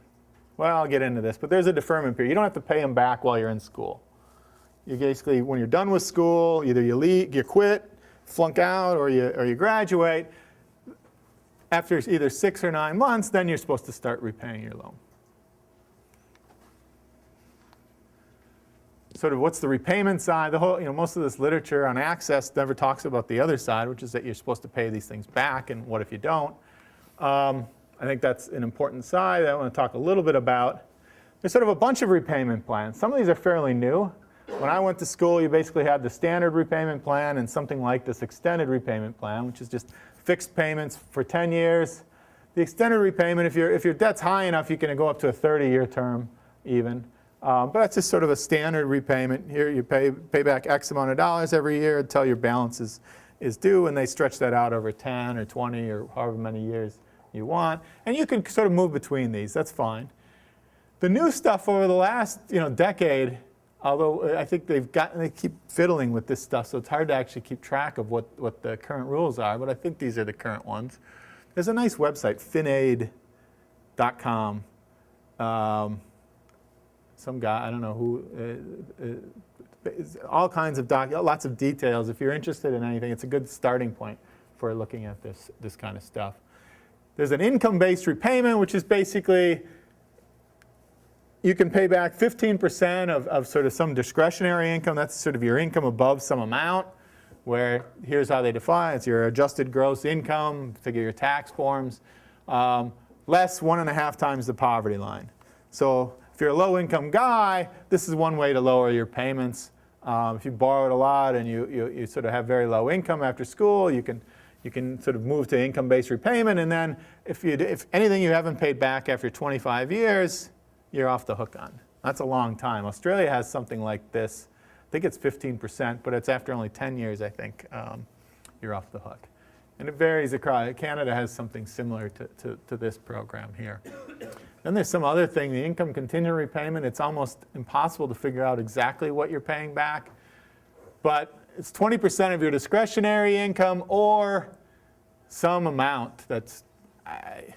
well, I'll get into this, but there's a deferment period. You don't have to pay them back while you're in school. You basically, when you're done with school, either you leave, you quit, flunk out, or you graduate. After either 6 or 9 months, then you're supposed to start repaying your loan. Sort of what's the repayment side? The whole, most of this literature on access never talks about the other side, which is that you're supposed to pay these things back, and what if you don't? I think that's an important side that I want to talk a little bit about. There's sort of a bunch of repayment plans. Some of these are fairly new. When I went to school, you basically had the standard repayment plan and something like this extended repayment plan, which is just fixed payments for 10 years. The extended repayment, if your debt's high enough, you can go up to a 30-year term even. But that's just sort of a standard repayment. Here you pay back X amount of dollars every year until your balance is due, and they stretch that out over 10 or 20 or however many years you want. And you can sort of move between these. That's fine. The new stuff over the last decade, although I think they keep fiddling with this stuff, so it's hard to actually keep track of what the current rules are, but I think these are the current ones. There's a nice website, finaid.com. Some guy, I don't know who, all kinds of lots of details. If you're interested in anything, it's a good starting point for looking at this kind of stuff. There's an income-based repayment, which is basically you can pay back 15% of sort of some discretionary income. That's sort of your income above some amount, where here's how they define it. It's your adjusted gross income, figure your tax forms, less 1.5 times the poverty line. So if you're a low-income guy, this is one way to lower your payments. If you borrowed a lot and you sort of have very low income after school, you can sort of move to income-based repayment, and then if anything you haven't paid back after 25 years, you're off the hook on. That's a long time. Australia has something like this. I think it's 15%, but it's after only 10 years, I think, you're off the hook. And it varies across. Canada has something similar to this program here. Then there's some other thing, the income contingent repayment. It's almost impossible to figure out exactly what you're paying back. But it's 20% of your discretionary income or some amount that's, I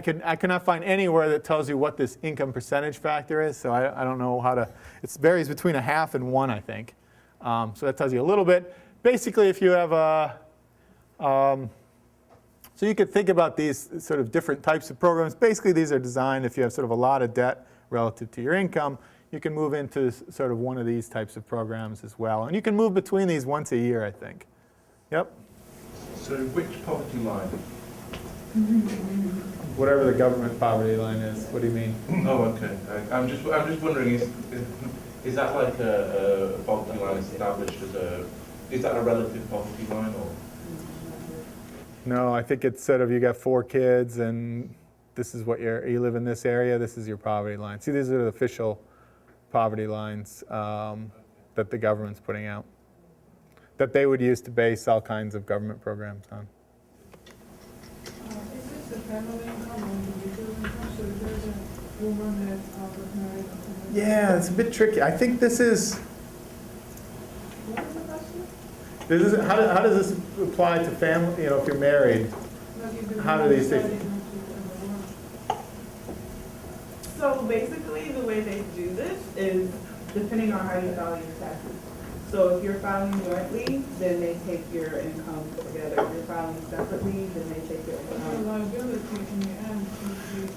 cannot find anywhere that tells you what this income percentage factor is, so I don't know how to, it varies between 0.5 and 1, I think. So that tells you a little bit. Basically, if you have so you could think about these sort of different types of programs. Basically, these are designed if you have sort of a lot of debt relative to your income, you can move into sort of one of these types of programs as well. And you can move between these once a year, I think. Yep. So which poverty line? Whatever the government poverty line is. What do you mean? Oh, okay. I'm just wondering, Is that like a poverty line established as is that a relative poverty line or? No, I think it's sort of you got 4 kids and this is what you live in this area, this is your poverty line. See, these are the official poverty lines that the government's putting out, that they would use to base all kinds of government programs on. Is this a family income or individual income? So if there's a woman that was married or something? Yeah, it's a bit tricky. I think this is, What was the question? how does this apply to family, if you're married? Like if the How do woman these things- decided not to work. So basically, the way they do this is depending on how you file your taxes. So if you're filing jointly, then they take your income together. If you're filing separately, then they take your So income. liability in the end should be.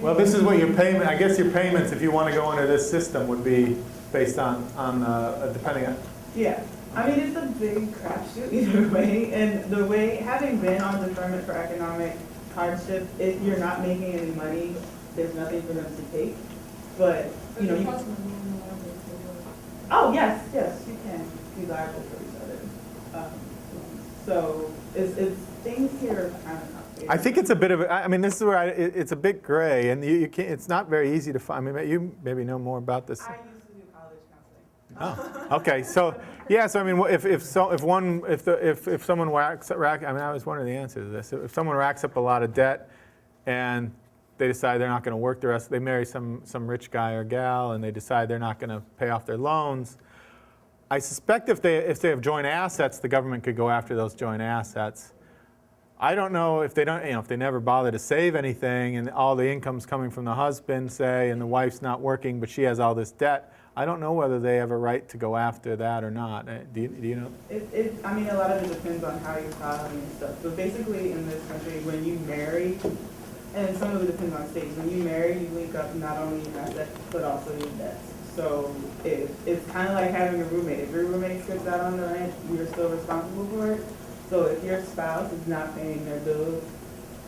Well, this is what your payment, I guess your payments, if you want to go into this system, would be based on depending on, Yeah, I mean, it's a big crapshoot either way. And the way, having been on deferment for economic hardship, if you're not making any money, there's nothing for them to take. But, But you know, the you, husband won't know liable for what. oh, yes, you can be liable for each other. So it's things here are kind of complicated. I think it's a bit of, I mean, this is where it's a bit gray, and you can't, it's not very easy to find. I mean, you maybe know more about this. I used to do college counseling. Oh, okay. So yeah. So I mean, if someone racks, I mean, I was wondering the answer to this. If someone racks up a lot of debt, and they decide they're not going to work the rest, they marry some rich guy or gal, and they decide they're not going to pay off their loans. I suspect if they have joint assets, the government could go after those joint assets. I don't know if they don't, if they never bother to save anything, and all the income's coming from the husband, say, and the wife's not working, but she has all this debt. I don't know whether they have a right to go after that or not. Do you know? I mean, a lot of it depends on how you're filing and stuff. But basically, in this country, when you marry, and some of it depends on states, when you marry, you link up not only your assets, but also your debts. So it's kind of like having a roommate. If your roommate skips out on the rent, you're still responsible for it. So if your spouse is not paying their bills,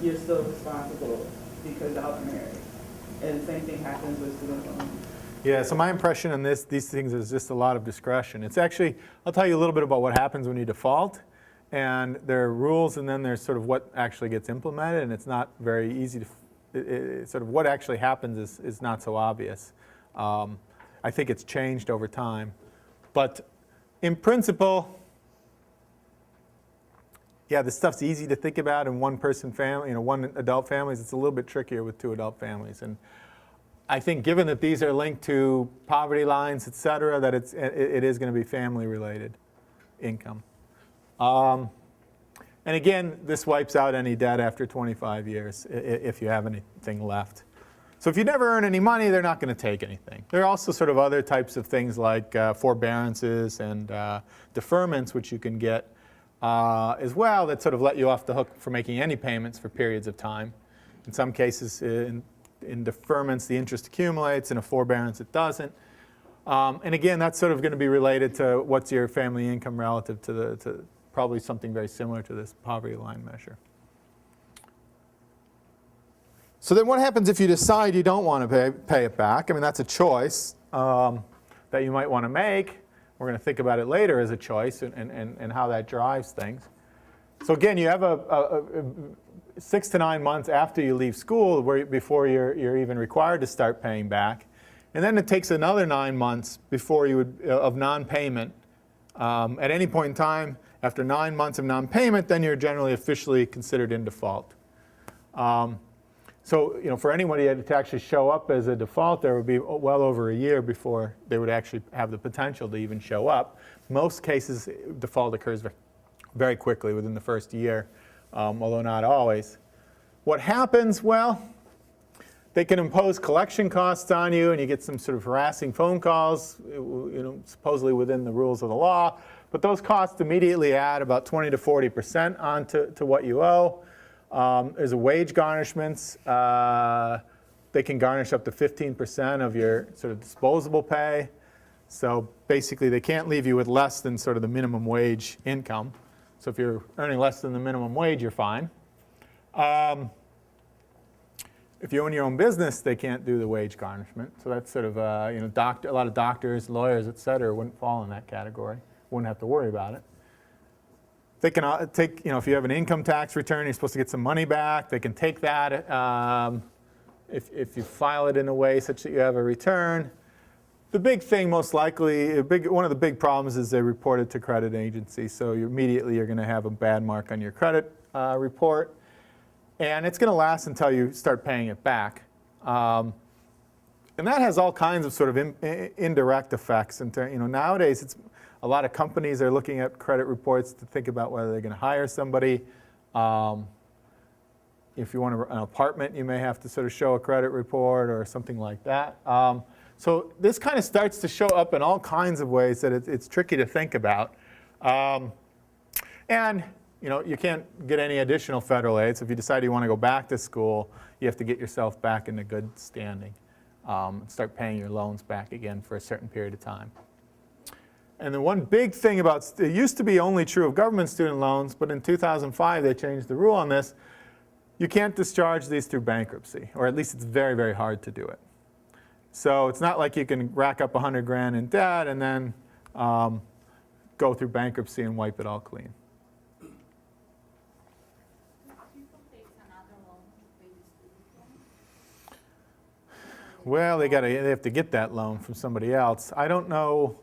you're still responsible because y'all are married. And the same thing happens with student loans. Yeah, so my impression on these things is just a lot of discretion. It's actually, I'll tell you a little bit about what happens when you default. And there are rules, and then there's sort of what actually gets implemented, and it's not very easy to, sort of what actually happens is not so obvious. I think it's changed over time. But in principle, yeah, this stuff's easy to think about in one-person family, one adult families. It's a little bit trickier with 2 adult families. And I think given that these are linked to poverty lines, et cetera, that it is going to be family-related income. And again, this wipes out any debt after 25 years if you have anything left. So if you never earn any money, they're not going to take anything. There are also sort of other types of things like forbearances and deferments, which you can get as well, that sort of let you off the hook for making any payments for periods of time. In some cases, in deferments, the interest accumulates. In a forbearance, it doesn't. And again, that's sort of going to be related to what's your family income relative to probably something very similar to this poverty line measure. So then what happens if you decide you don't want to pay it back? I mean, that's a choice that you might want to make. We're going to think about it later as a choice and how that drives things. So again, you have a 6 to 9 months after you leave school before you're even required to start paying back. And then it takes another 9 months before you would, of non-payment. At any point in time, after 9 months of non-payment, then you're generally officially considered in default. So, for anybody to actually show up as a defaulter would be well over a year before they would actually have the potential to even show up. Most cases, default occurs very quickly within the first year, although not always. What happens? Well, they can impose collection costs on you, and you get some sort of harassing phone calls, supposedly within the rules of the law. But those costs immediately add about 20 to 40% onto what you owe. There's a wage garnishments. They can garnish up to 15% of your sort of disposable pay. So basically, they can't leave you with less than sort of the minimum wage income. So if you're earning less than the minimum wage, you're fine. If you own your own business, they can't do the wage garnishment. So that's sort of, a lot of doctors, lawyers, et cetera, wouldn't fall in that category. Wouldn't have to worry about it. They can take, if you have an income tax return, you're supposed to get some money back. They can take that if you file it in a way such that you have a return. The big thing, most likely, one of the big problems is they report it to credit agencies. So immediately you're going to have a bad mark on your credit report. And it's going to last until you start paying it back. And that has all kinds of sort of indirect effects. Nowadays, a lot of companies are looking at credit reports to think about whether they're going to hire somebody. If you want an apartment, you may have to sort of show a credit report or something like that. So this kind of starts to show up in all kinds of ways that it's tricky to think about. And you can't get any additional federal aid. So if you decide you want to go back to school, you have to get yourself back into good standing and start paying your loans back again for a certain period of time. And the one big thing about, it used to be only true of government student loans, but in 2005 they changed the rule on this. You can't discharge these through bankruptcy, or at least it's very, very hard to do it. So it's not like you can rack up $100,000 in debt and then go through bankruptcy and wipe it all clean. Well, they have to get that loan from somebody else. I don't know.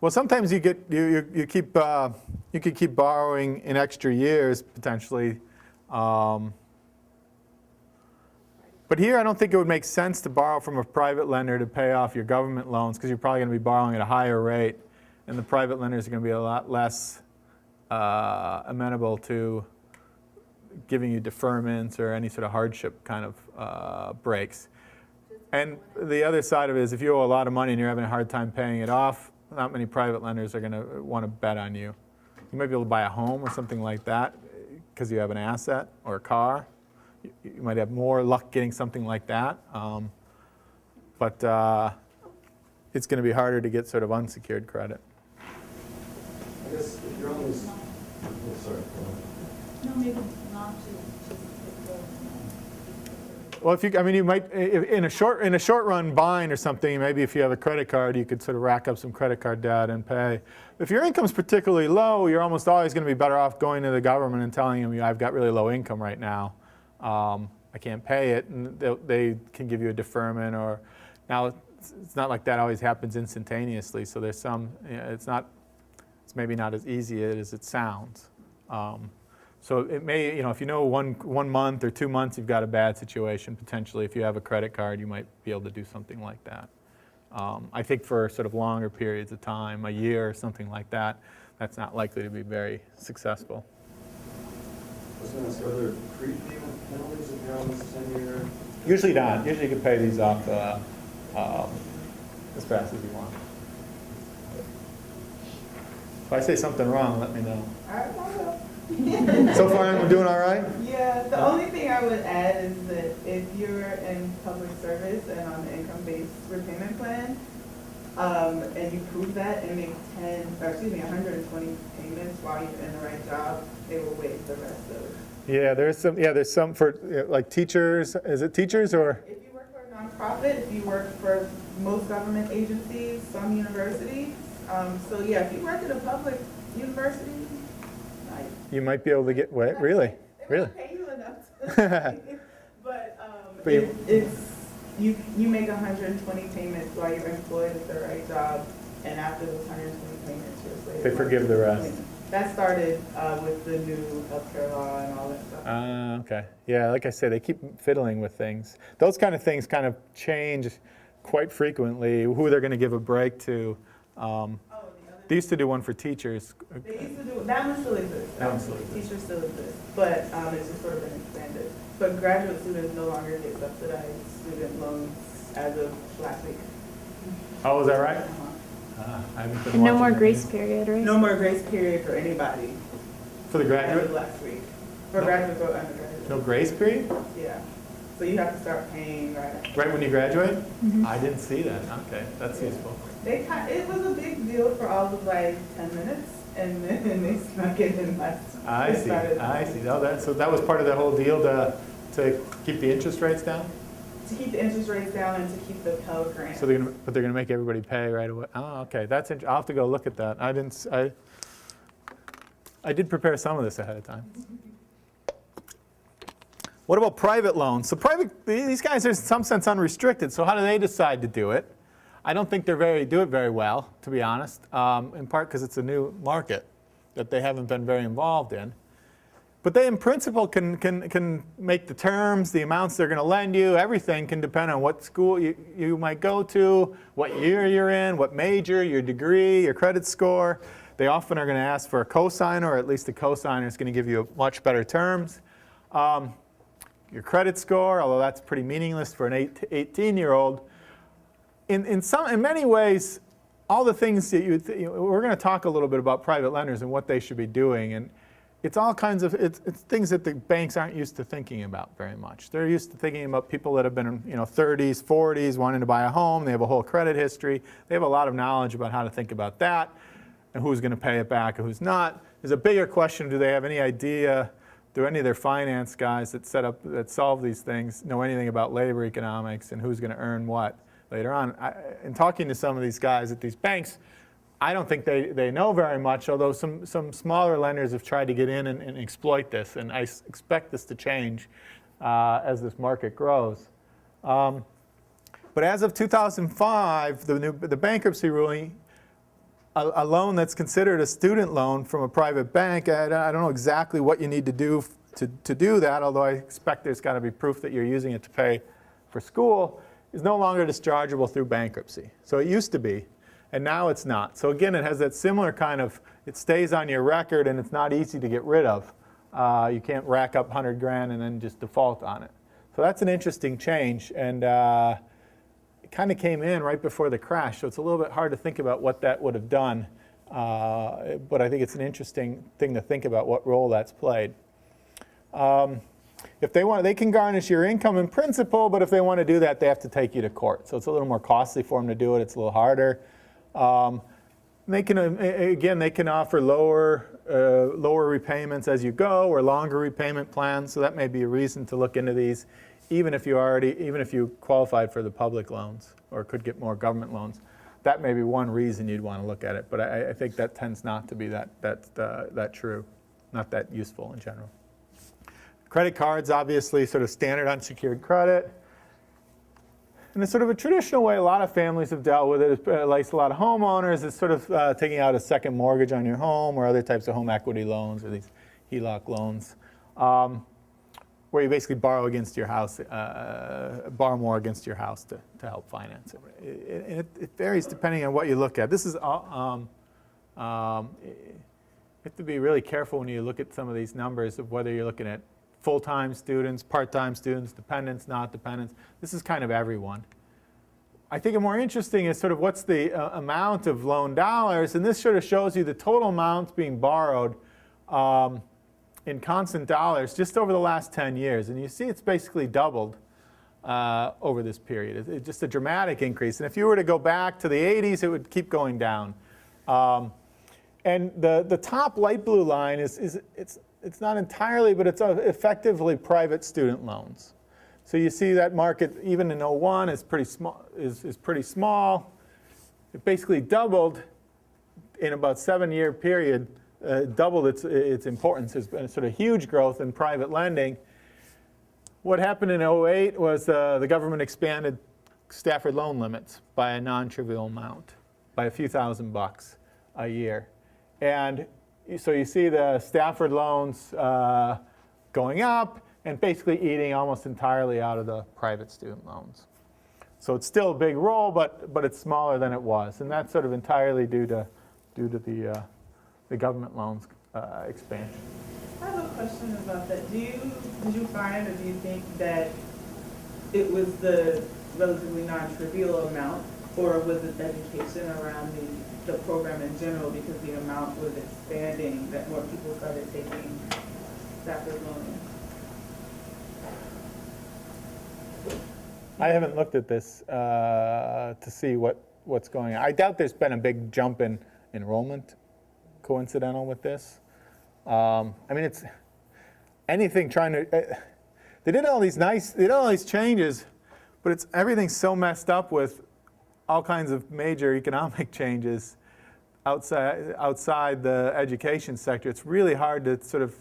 Well, sometimes you could keep borrowing in extra years potentially. But here, I don't think it would make sense to borrow from a private lender to pay off your government loans because you're probably going to be borrowing at a higher rate, and the private lenders are going to be a lot less amenable to giving you deferments or any sort of hardship kind of breaks. And the other side of it is if you owe a lot of money and you're having a hard time paying it off, not many private lenders are going to want to bet on you. You might be able to buy a home or something like that because you have an asset or a car. You might have more luck getting something like that. But it's going to be harder to get sort of unsecured credit. I guess if you're on this, oh, sorry. No, maybe not to Well, you might in a short run bind or something. Maybe if you have a credit card, you could sort of rack up some credit card debt and pay. If your income's particularly low, you're almost always going to be better off going to the government and telling them, I've got really low income right now. I can't pay it, and they can give you a deferment. Or now it's not like that always happens instantaneously. So there's some. It's maybe not as easy as it sounds. So it may, if you know 1 month or 2 months you've got a bad situation, potentially if you have a credit card, you might be able to do something like that. I think for sort of longer periods of time, a year or something like that, that's not likely to be very successful. I was going to ask, are there prepayment penalties if you're on this 10-year? Usually not. Usually you can pay these off as fast as you want. If I say something wrong, let me know. So far, I'm doing all right? Yeah, the only thing I would add is that if you're in public service and on the income-based repayment plan, and you prove that and make 120 payments while you're in the right job, they will waive the rest of it. Yeah, there's some for like teachers. Is it teachers or? If you work for a nonprofit, if you work for most government agencies, some universities, so yeah, if you work at a public university, you might be able to get what? Really? Really? Pay you enough. But you make 120 payments while you're employed at the right job, and after those 120 payments, years later, they forgive the rest. That started with the new healthcare law and all that stuff. Okay. Yeah, like I said, they keep fiddling with things. Those kind of things kind of change quite frequently. Who they're going to give a break to. They used to do one for teachers. They used to do that one still exists. Teachers still exist, but it's just sort of been expanded. But graduate students no longer get subsidized student loans as of last week. Oh, is that right? I haven't been And no watching more that grace yet. period, right? No more grace period for anybody. For the As graduate? of last week. For graduates or undergraduates. No grace period? Yeah. So you have to start paying right. Right when you graduate? I didn't see that. Okay, that's useful. It was a big deal for all of like 10 minutes, and then they snuck it in last. I see. No, so that was part of the whole deal to keep the interest rates down? To keep the interest rates down and to keep the Pell Grant. So they're gonna make everybody pay right away. Oh, okay. I'll have to go look at that. I did prepare some of this ahead of time. What about private loans? So these guys are in some sense unrestricted. So how do they decide to do it? I don't think they do it very well, to be honest. In part because it's a new market that they haven't been very involved in. But they, in principle, can make the terms, the amounts they're going to lend you. Everything can depend on what school you might go to, what year you're in, what major, your degree, your credit score. They often are going to ask for a cosigner, or at least the cosigner is going to give you much better terms. Your credit score, although that's pretty meaningless for an 18-year-old. In many ways, all the things that we're going to talk a little bit about private lenders and what they should be doing. And it's all kinds of it's things that the banks aren't used to thinking about very much. They're used to thinking about people that have been in 30s, 40s, wanting to buy a home. They have a whole credit history. They have a lot of knowledge about how to think about that and who's going to pay it back and who's not. There's a bigger question: do they have any idea? Do any of their finance guys that solve these things know anything about labor economics and who's going to earn what later on? In talking to some of these guys at these banks, I don't think they know very much, although some smaller lenders have tried to get in and exploit this, and I expect this to change as this market grows. But as of 2005, the bankruptcy ruling, a loan that's considered a student loan from a private bank, I don't know exactly what you need to do to do that, although I expect there's got to be proof that you're using it to pay for school, is no longer dischargeable through bankruptcy. So it used to be, and now it's not. So again, it has that similar kind of, it stays on your record and it's not easy to get rid of. You can't rack up 100 grand and then just default on it. So that's an interesting change, and it kind of came in right before the crash, so it's a little bit hard to think about what that would have done. But I think it's an interesting thing to think about what role that's played. If they want, they can garnish your income in principle, but if they want to do that, they have to take you to court. So it's a little more costly for them to do it. It's a little harder. They can offer lower repayments as you go, or longer repayment plans. So that may be a reason to look into these, even if you qualified for the public loans or could get more government loans. That may be one reason you'd want to look at it. But I think that tends not to be that true, not that useful in general. Credit cards, obviously, sort of standard unsecured credit. And it's sort of a traditional way a lot of families have dealt with it, at least a lot of homeowners, is sort of taking out a second mortgage on your home or other types of home equity loans or these HELOC loans, where you basically borrow against your house, borrow more against your house to help finance it. It varies depending on what you look at. This is you have to be really careful when you look at some of these numbers of whether you're looking at full-time students, part-time students, dependents, not dependents. This is kind of everyone. I think more interesting is sort of what's the amount of loan dollars, and this sort of shows you the total amounts being borrowed in constant dollars just over the last 10 years. And you see it's basically doubled over this period. It's just a dramatic increase. And if you were to go back to the 80s, it would keep going down. And the top light blue line it's not entirely, but it's effectively private student loans. So you see that market, even in 01, is pretty small. Is pretty small. It basically doubled in about 7-year period. Doubled its importance. There's been a sort of huge growth in private lending. What happened in 08 was the government expanded Stafford loan limits by a non-trivial amount, by a few $1,000 a year, and so you see the Stafford loans going up and basically eating almost entirely out of the private student loans. So it's still a big role, but it's smaller than it was, and that's sort of entirely due to the government loans expansion. I have a question about that. Did you find, or do you think that it was the relatively non-trivial amount, or was it the education around the program in general, because the amount was expanding, that more people started taking Stafford loans? I haven't looked at this to see what's going on. I doubt there's been a big jump in enrollment coincidental with this. I mean, it's anything trying to. They did all these changes, but everything's so messed up with all kinds of major economic changes outside the education sector. It's really hard to sort of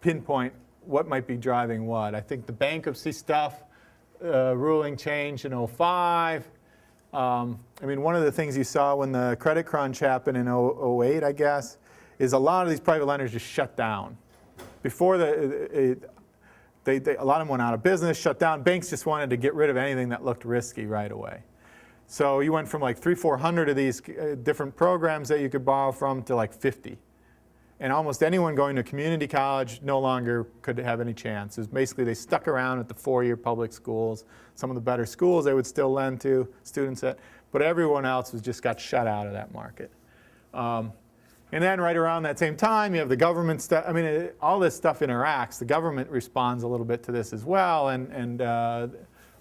pinpoint what might be driving what. I think the bankruptcy stuff, ruling changed in 2005. I mean, one of the things you saw when the credit crunch happened in 2008, I guess, is a lot of these private lenders just shut down. Before a lot of them went out of business, shut down. Banks just wanted to get rid of anything that looked risky right away. So you went from like 300-400 of these different programs that you could borrow from to like 50. And almost anyone going to community college no longer could have any chance. It was basically they stuck around at the 4-year public schools. Some of the better schools they would still lend to students at, but everyone else just got shut out of that market. And then right around that same time, you have the government stuff. I mean, all this stuff interacts. The government responds a little bit to this as well, and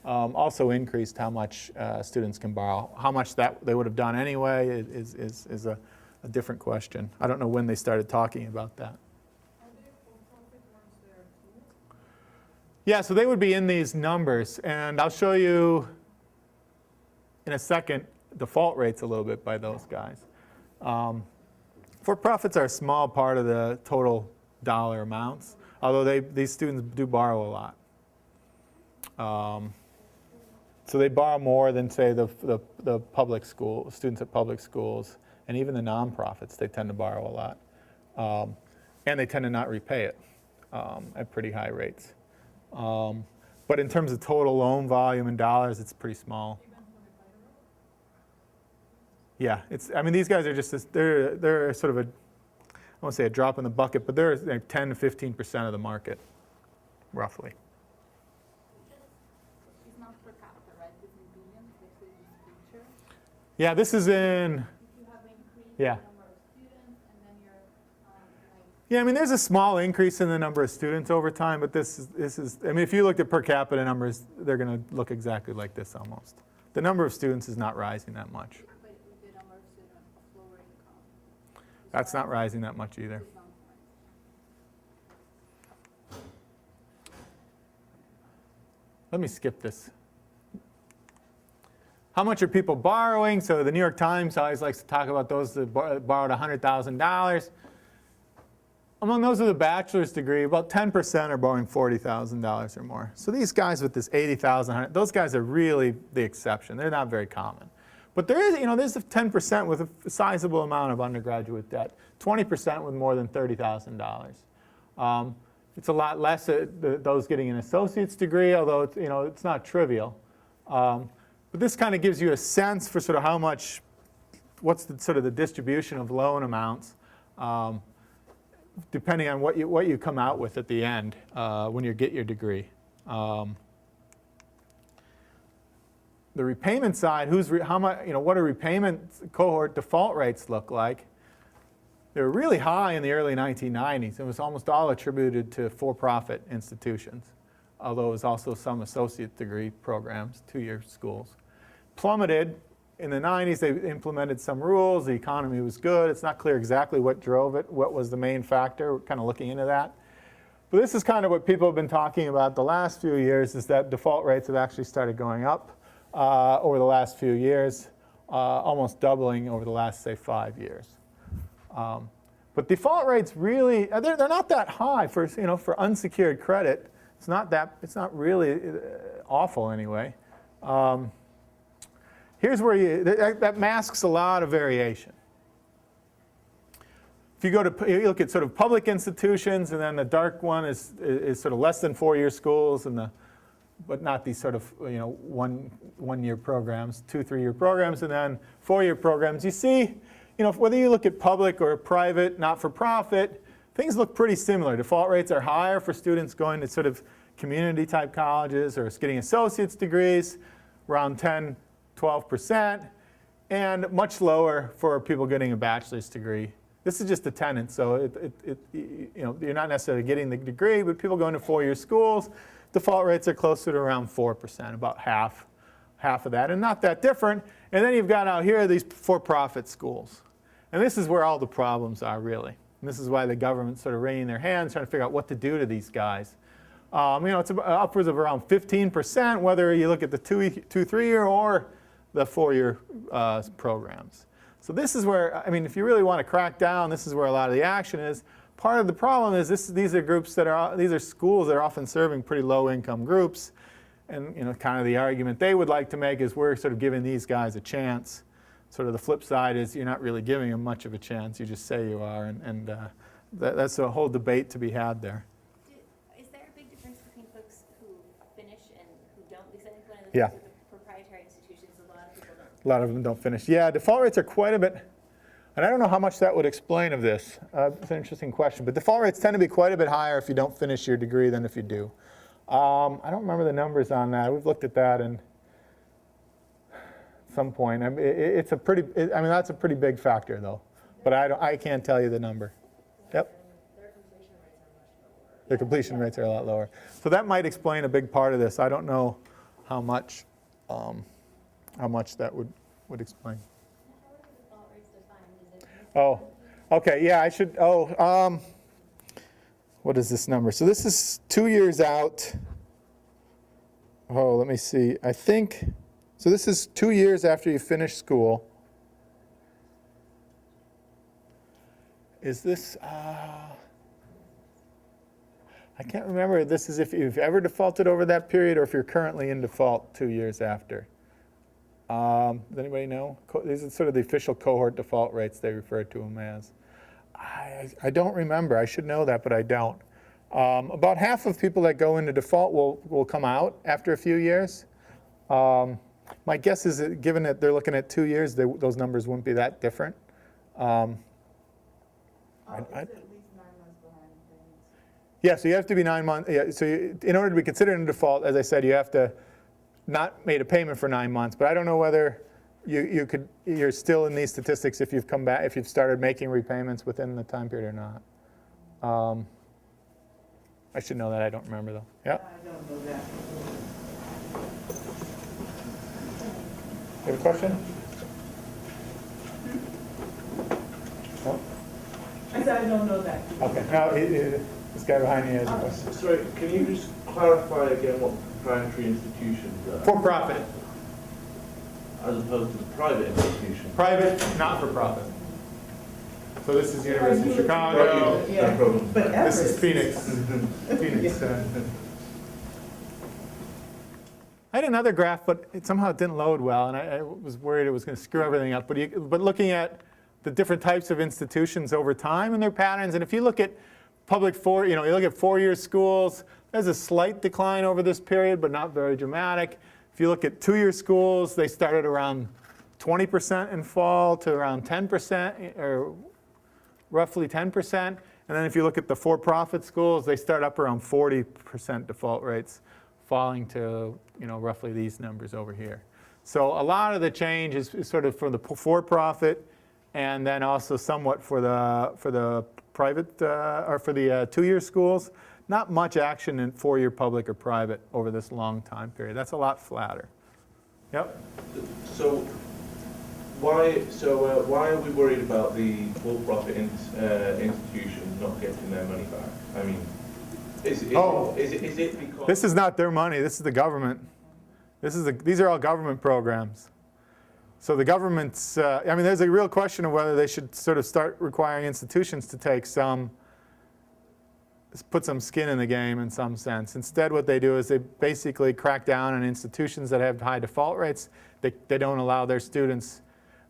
also increased how much students can borrow. How much that they would have done anyway is a different question. I don't know when they started talking about that. Are they for-profit ones there too? Yeah, so they would be in these numbers, and I'll show you in a second default rates a little bit by those guys. For-profits are a small part of the total dollar amounts, although these students do borrow a lot. So they borrow more than, say, the public school students at public schools, and even the nonprofits. They tend to borrow a lot, and they tend to not repay it at pretty high rates. But in terms of total loan volume in dollars, it's pretty small. Yeah, I mean, these guys are just they're sort of I won't say a drop in the bucket, but they're like 10 to 15% of the market, roughly. It's not per capita, right? It's in billions, like this picture. Yeah, this is in. If you have increased Yeah. the number of students, and then you're like. Yeah, I mean, there's a small increase in the number of students over time, but this is. I mean, if you looked at per capita numbers, they're going to look exactly like this almost. The number of students is not rising that much. But the number of students of lower income. That's not rising that much either. Is not rising. Let me skip this. How much are people borrowing? So the New York Times always likes to talk about those that borrowed $100,000. Among those with a bachelor's degree, about 10% are borrowing $40,000 or more. So these guys with this $80,000, those guys are really the exception. They're not very common. But there's a 10% with a sizable amount of undergraduate debt, 20% with more than $30,000. It's a lot less those getting an associate's degree, although it's not trivial. But this kind of gives you a sense for sort of how much, what's sort of the distribution of loan amounts, depending on what you come out with at the end when you get your degree. The repayment side, how much, what do repayment cohort default rates look like? They were really high in the early 1990s. It was almost all attributed to for-profit institutions, although it was also some associate degree programs, 2-year schools. Plummeted in the 90s. They implemented some rules. The economy was good. It's not clear exactly what drove it, what was the main factor. We're kind of looking into that. But this is kind of what people have been talking about the last few years, is that default rates have actually started going up over the last few years, almost doubling over the last, say, 5 years. But default rates really, they're not that high for unsecured credit. It's not really awful anyway. Here's where that masks a lot of variation. If you look at sort of public institutions, and then the dark one is sort of less than 4-year schools, but not these sort of 1-year programs, 2-3-year programs, and then 4-year programs. You see, whether you look at public or private, not-for-profit, things look pretty similar. Default rates are higher for students going to sort of community-type colleges or getting associate's degrees, around 10-12%, and much lower for people getting a bachelor's degree. This is just a tenant, so you're not necessarily getting the degree, but people going to 4-year schools, default rates are closer to around 4%, about half of that, and not that different. And then you've got out here these for-profit schools. And this is where all the problems are, really. And this is why the government's sort of wringing their hands, trying to figure out what to do to these guys. It's upwards of around 15%, whether you look at the 3-year or the 4-year programs. So this is where, if you really want to crack down, this is where a lot of the action is. Part of the problem is these are groups these are schools that are often serving pretty low-income groups, and kind of the argument they would like to make is we're sort of giving these guys a chance. Sort of the flip side is you're not really giving them much of a chance. You just say you are, and that's a whole debate to be had there. Is there a big difference between folks who finish and who don't? Because I think one of the Yeah. things with the proprietary institutions, a lot of people don't. A lot of them don't finish. Yeah, default rates are quite a bit, and I don't know how much that would explain of this. It's an interesting question, but default rates tend to be quite a bit higher if you don't finish your degree than if you do. I don't remember the numbers on that. We've looked at that and some point. That's a pretty big factor, though. But I can't tell you the number. Yep. Their completion rates are a lot lower. So that might explain a big part of this. I don't know how much that would explain. How are the default rates defined? Is it Oh, okay. Yeah, I should. What is this number? So this is 2 years out. Oh, let me see. I think. So this is 2 years after you finish school. Is this, I can't remember. This is if you've ever defaulted over that period or if you're currently in default 2 years after. Does anybody know? These are sort of the official cohort default rates they refer to them as. I don't remember. I should know that, but I don't. About half of people that go into default will come out after a few years. My guess is that given that they're looking at 2 years, those numbers wouldn't be that different. It's at least 9 months behind things. Yeah, so you have to be 9 months. Yeah, so in order to be considered in default, as I said, you have to not made a payment for 9 months. But I don't know whether you're still in these statistics if you've come back, if you've started making repayments within the time period or not. I should know that. I don't remember though. Yeah. I don't know that. You have a question? No? I said I don't know that. Okay. Now, this guy behind you has a question. Sorry, can you just clarify again what proprietary institutions are? For profit. As opposed to the private institution? Private, not for profit. So this is University of Chicago. Yeah. No problem. But This is Everest. Phoenix. I had another graph, but somehow it didn't load well, and I was worried it was going to screw everything up. But looking at the different types of institutions over time and their patterns, and if you look at you look at 4-year schools, there's a slight decline over this period, but not very dramatic. If you look at 2-year schools, they started around 20% in fall to around 10%, or roughly 10%. And then if you look at the for-profit schools, they start up around 40% default rates, falling to roughly these numbers over here. So a lot of the change is sort of for the for-profit, and then also somewhat for the private or for the 2-year schools. Not much action in 4-year public or private over this long time period. That's a lot flatter. Yep. So why are we worried about the for-profit institutions not getting their money back? I mean, is it because This is not their money. This is the government. These are all government programs. So the government's, there's a real question of whether they should sort of start requiring institutions to put some skin in the game in some sense. Instead, what they do is they basically crack down on institutions that have high default rates. They don't allow their students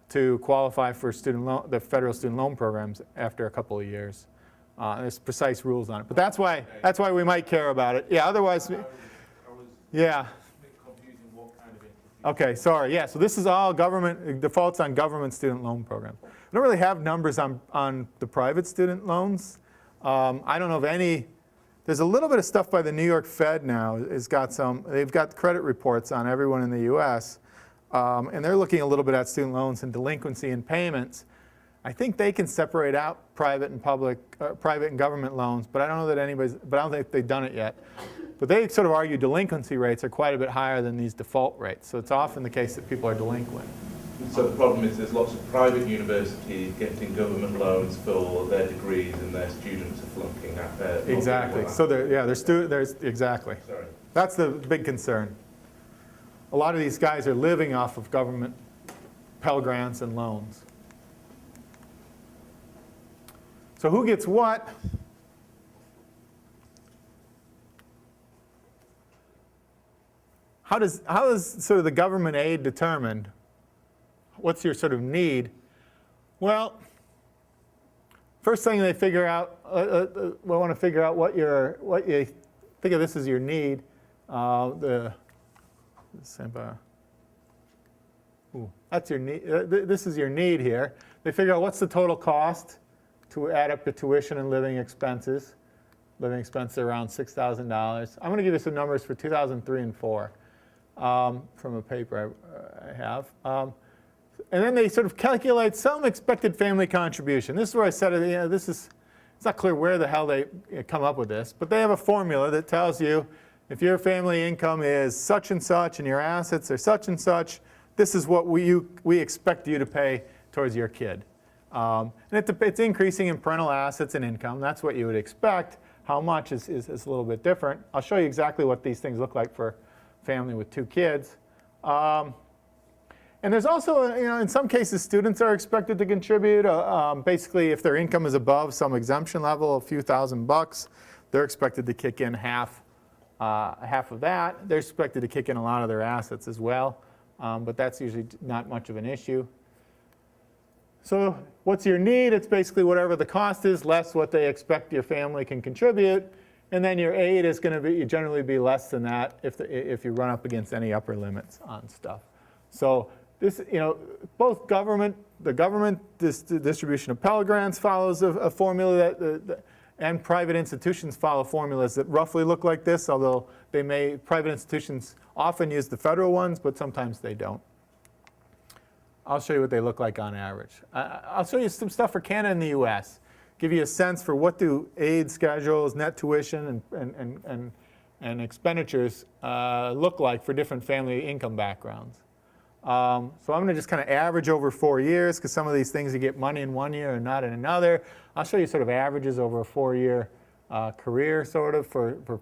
to qualify for the federal student loan programs after a couple of years. There's precise rules on it. But that's why we might care about it. Yeah, otherwise, yeah. Okay, sorry. Yeah, so this is all government defaults on government student loan programs. We don't really have numbers on the private student loans. I don't know of any. There's a little bit of stuff by the New York Fed now. They've got credit reports on everyone in the U.S. And they're looking a little bit at student loans and delinquency and payments. I think they can separate out private and public, private and government loans, but I don't know that I don't think they've done it yet. But they sort of argue delinquency rates are quite a bit higher than these default rates. So it's often the case that people are delinquent. So the problem is there's lots of private universities getting government loans for their degrees, and their students are flunking at their. Exactly. So there's exactly. Sorry. That's the big concern. A lot of these guys are living off of government Pell Grants and loans. So who gets what? How is sort of the government aid determined? What's your sort of need? Well, first thing they figure out, we want to figure out what you think of this as your need. That's your need. This is your need here. They figure out what's the total cost to add up to tuition and living expenses. Living expenses are around $6,000. I'm going to give you some numbers for 2003 and 4 from a paper I have. And then they sort of calculate some expected family contribution. This is where I said, it's not clear where the hell they come up with this, but they have a formula that tells you if your family income is such and such and your assets are such and such, this is what we expect you to pay towards your kid. And it's increasing in parental assets and income. That's what you would expect. How much is a little bit different. I'll show you exactly what these things look like for a family with 2 kids. And there's also, in some cases, students are expected to contribute. Basically, if their income is above some exemption level, a few $1,000s, they're expected to kick in half of that. They're expected to kick in a lot of their assets as well, but that's usually not much of an issue. So what's your need? It's basically whatever the cost is, less what they expect your family can contribute. And then your aid is going to generally be less than that if you run up against any upper limits on stuff. So this, both the government distribution of Pell Grants follows a formula and private institutions follow formulas that roughly look like this, although private institutions often use the federal ones, but sometimes they don't. I'll show you what they look like on average. I'll show you some stuff for Canada and the US. Give you a sense for what do aid schedules, net tuition, and expenditures look like for different family income backgrounds. So I'm going to just kind of average over 4 years, because some of these things you get money in 1 year and not in another. I'll show you sort of averages over a 4-year career, sort of, for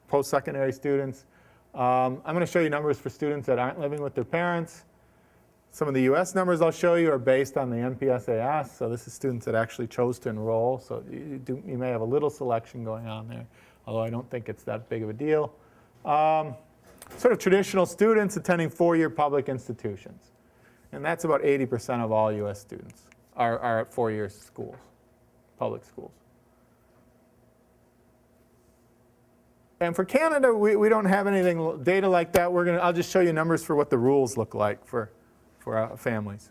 post-secondary students. I'm going to show you numbers for students that aren't living with their parents. Some of the US numbers I'll show you are based on the NPSAS, so this is students that actually chose to enroll, so you may have a little selection going on there, although I don't think it's that big of a deal. Sort of traditional students attending 4-year public institutions, and that's about 80% of all US students are at 4-year schools, public schools. And for Canada, we don't have anything data like that. I'll just show you numbers for what the rules look like for families.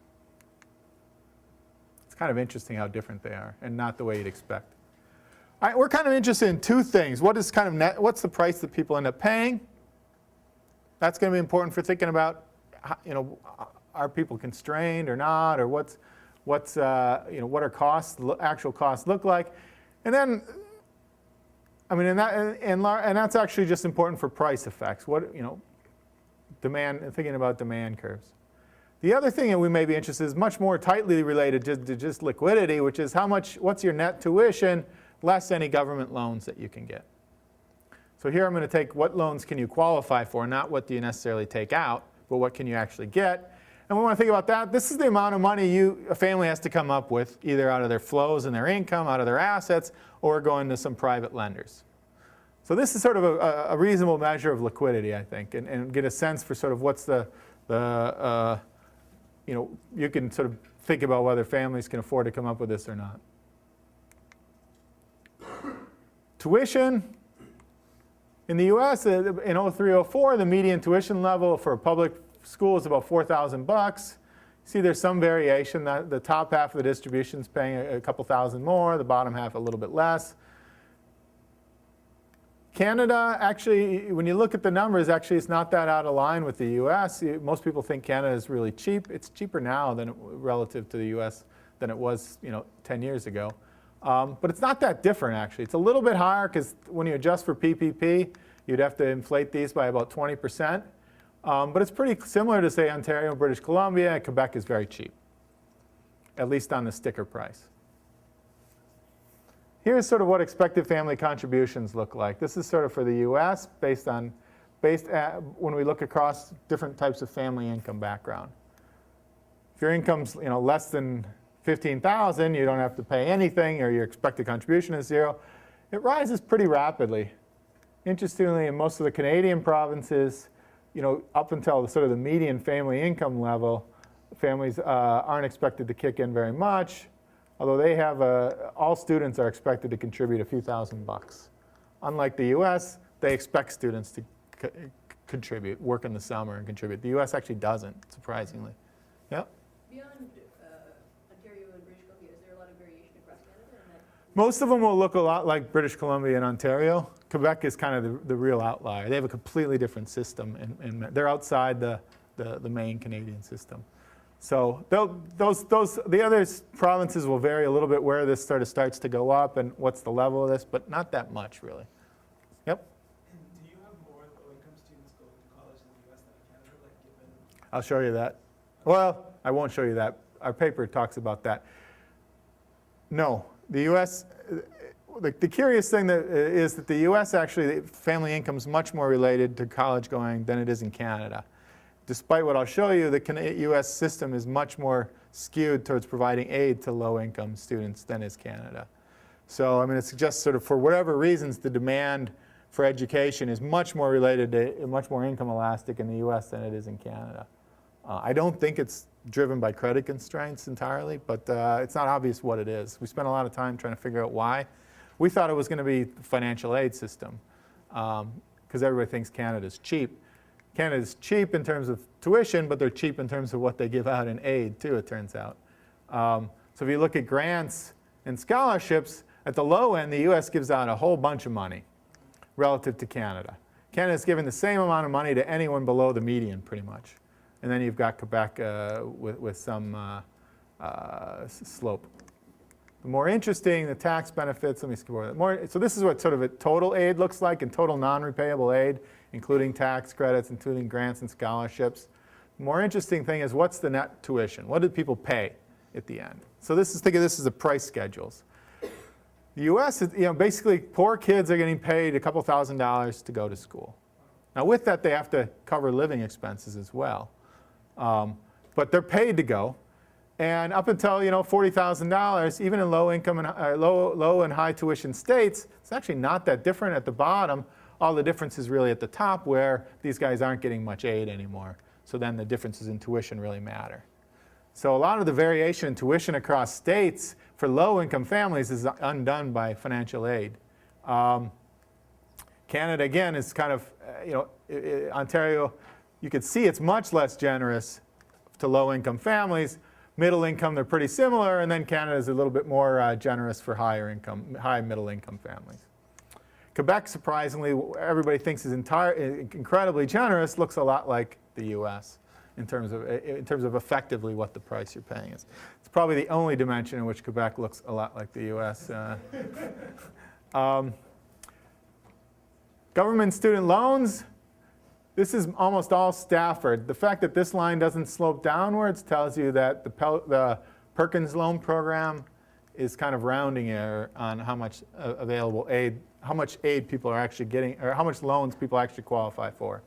It's kind of interesting how different they are, and not the way you'd expect. All right, we're kind of interested in 2 things. What's the price that people end up paying? That's going to be important for thinking about, are people constrained or not, or what are actual costs look like, and then, and that's actually just important for price effects. Thinking about demand curves. The other thing that we may be interested in is much more tightly related to just liquidity, which is what's your net tuition less any government loans that you can get. So here I'm going to take what loans can you qualify for, not what do you necessarily take out, but what can you actually get. And we want to think about that. This is the amount of money a family has to come up with, either out of their flows and their income, out of their assets, or going to some private lenders. So this is sort of a reasonable measure of liquidity, I think, and get a sense for sort of what's you can sort of think about whether families can afford to come up with this or not. Tuition. In the US, in 03-04, the median tuition level for a public school is about $4,000. See, there's some variation. The top half of the distribution is paying a couple thousand more, the bottom half a little bit less. Canada, actually, when you look at the numbers, actually it's not that out of line with the US. Most people think Canada is really cheap. It's cheaper now relative to the US than it was 10 years ago. But it's not that different, actually. It's a little bit higher because when you adjust for PPP, you'd have to inflate these by about 20%. But it's pretty similar to, say, Ontario and British Columbia. Quebec is very cheap, at least on the sticker price. Here's sort of what expected family contributions look like. This is sort of for the US based when we look across different types of family income background. If your income's less than $15,000, you don't have to pay anything, or your expected contribution is 0. It rises pretty rapidly. Interestingly, in most of the Canadian provinces, up until the median family income level, families aren't expected to kick in very much, although they have all students are expected to contribute a few $1,000s. Unlike the US, they expect students to contribute, work in the summer and contribute. The US actually doesn't, surprisingly. Yeah? Beyond Ontario and British Columbia, is there a lot of variation across Canada? Most of them will look a lot like British Columbia and Ontario. Quebec is kind of the real outlier. They have a completely different system, and they're outside the main Canadian system. So the other provinces will vary a little bit where this sort of starts to go up and what's the level of this, but not that much really. Yep. Do you have more low-income students going to college in the US than in Canada, given? I'll show you that. Well, I won't show you that. Our paper talks about that. No, the US, the curious thing is that the US actually, family income is much more related to college going than it is in Canada. Despite what I'll show you, the US system is much more skewed towards providing aid to low-income students than is Canada. So, it suggests sort of for whatever reasons, the demand for education is much more related to, much more income elastic in the US than it is in Canada. I don't think it's driven by credit constraints entirely, but it's not obvious what it is. We spent a lot of time trying to figure out why. We thought it was going to be the financial aid system, because everybody thinks Canada's cheap. Canada's cheap in terms of tuition, but they're cheap in terms of what they give out in aid, too, it turns out. So if you look at grants and scholarships, at the low end, the US gives out a whole bunch of money relative to Canada. Canada's giving the same amount of money to anyone below the median, pretty much. And then you've got Quebec with some slope. The more interesting, the tax benefits, let me skip over that. So this is what sort of a total aid looks like, and total non-repayable aid, including tax credits, including grants and scholarships. The more interesting thing is, what's the net tuition? What did people pay at the end? So think of this as the price schedules. The US, basically poor kids are getting paid a couple $1,000s to go to school. Now with that, they have to cover living expenses as well. But they're paid to go. And up until $40,000, even in low income and low and high tuition states, it's actually not that different at the bottom. All the difference is really at the top, where these guys aren't getting much aid anymore. So then the differences in tuition really matter. So a lot of the variation in tuition across states for low income families is undone by financial aid. Canada, again, is kind of, Ontario, you could see it's much less generous to low income families. Middle income, they're pretty similar, and then Canada is a little bit more generous for high middle income families. Quebec, surprisingly, everybody thinks is incredibly generous, looks a lot like the US in terms of effectively what the price you're paying is. It's probably the only dimension in which Quebec looks a lot like the US. Government student loans. This is almost all Stafford. The fact that this line doesn't slope downwards tells you that the Perkins loan program is kind of rounding error on how much available aid, how much aid people are actually getting, or how much loans people actually qualify for.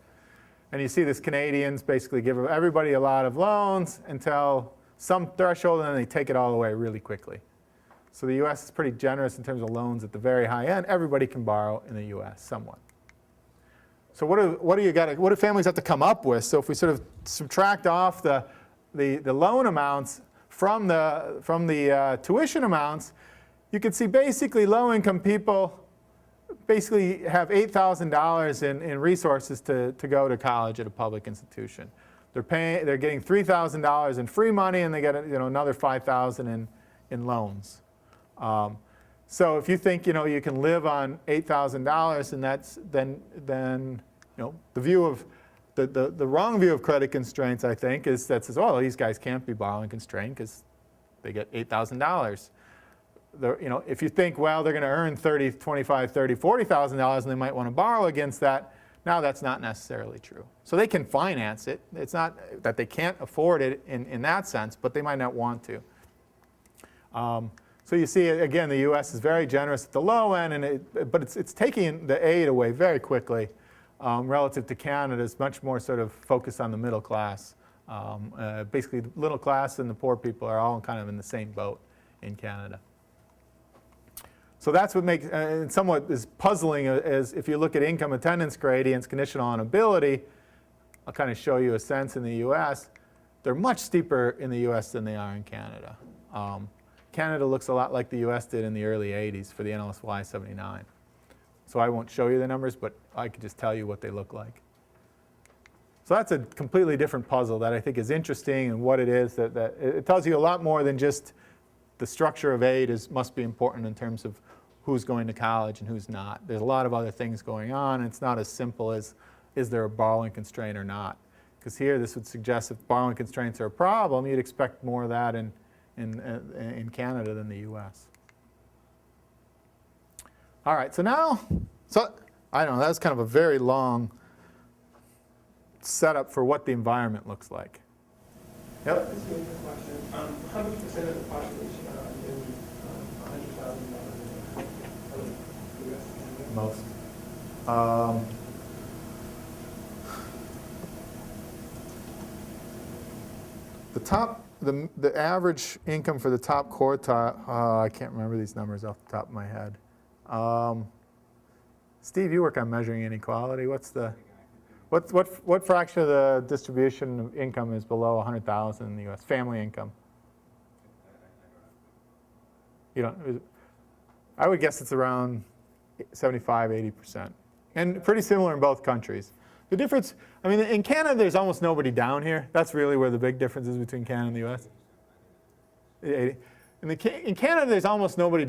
And you see this Canadians basically give everybody a lot of loans until some threshold, and then they take it all away really quickly. So the US is pretty generous in terms of loans at the very high end. Everybody can borrow in the US somewhat. So what do families have to come up with? So if we sort of subtract off the loan amounts from the tuition amounts, you can see basically low-income people basically have $8,000 in resources to go to college at a public institution. They're getting $3,000 in free money, and they get another $5,000 in loans. So if you think you can live on $8,000, and that's then the view of the wrong view of credit constraints, I think, is that says, oh, these guys can't be borrowing constrained because they get $8,000. If you think, well, they're going to earn $30,000, $25,000, $30,000, $40,000, and they might want to borrow against that, Now that's not necessarily true. So they can finance it. It's not that they can't afford it in that sense, but they might not want to. So you see, again, the U.S. is very generous at the low end, but it's taking the aid away very quickly relative to Canada. It's much more sort of focused on the middle class. Basically, the middle class and the poor people are all kind of in the same boat in Canada. So that's what makes, and somewhat is puzzling, is if you look at income attendance gradients conditional on ability, I'll kind of show you a sense in the U.S. They're much steeper in the U.S. than they are in Canada. Canada looks a lot like the U.S. did in the early 80s for the NLSY 79. So I won't show you the numbers, but I could just tell you what they look like. So that's a completely different puzzle that I think is interesting, and what it is, that it tells you a lot more than just the structure of aid must be important in terms of who's going to college and who's not. There's a lot of other things going on, and it's not as simple as, is there a borrowing constraint or not? Because here this would suggest if borrowing constraints are a problem, you'd expect more of that in Canada than the US. All right, so now, I don't know, that's kind of a very long setup for what the environment looks like. Yep. This is a question. How much percent of the population are under $100,000 of US and Canada? Most. The average income for the top quartile, I can't remember these numbers off the top of my head. Steve, you work on measuring inequality. What fraction of the distribution of income is below 100,000 in the U.S. family income? You don't. I would guess it's around 75, 80%, and pretty similar in both countries. The difference, I mean, in Canada, there's almost nobody down here. That's really where the big difference is between Canada and the U.S. In Canada, there's almost nobody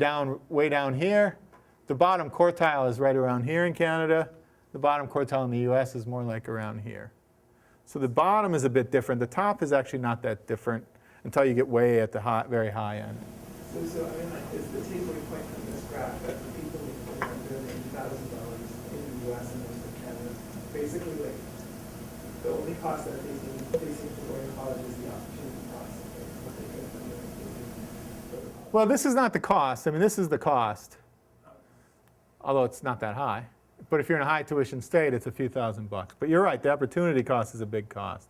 way down here. The bottom quartile is right around here in Canada. The bottom quartile in the US is more like around here. So the bottom is a bit different. The top is actually not that different until you get way at the very high end. So I mean, like, is the takeaway point from this graph that the people making $180,000 in the US and most of Canada, basically, like, the only cost that they seem to go to college is the opportunity cost. What they get from the Well, this is not the cost. I mean, this is the cost, although it's not that high. But if you're in a high tuition state, it's a few $1,000s. But you're right, the opportunity cost is a big cost.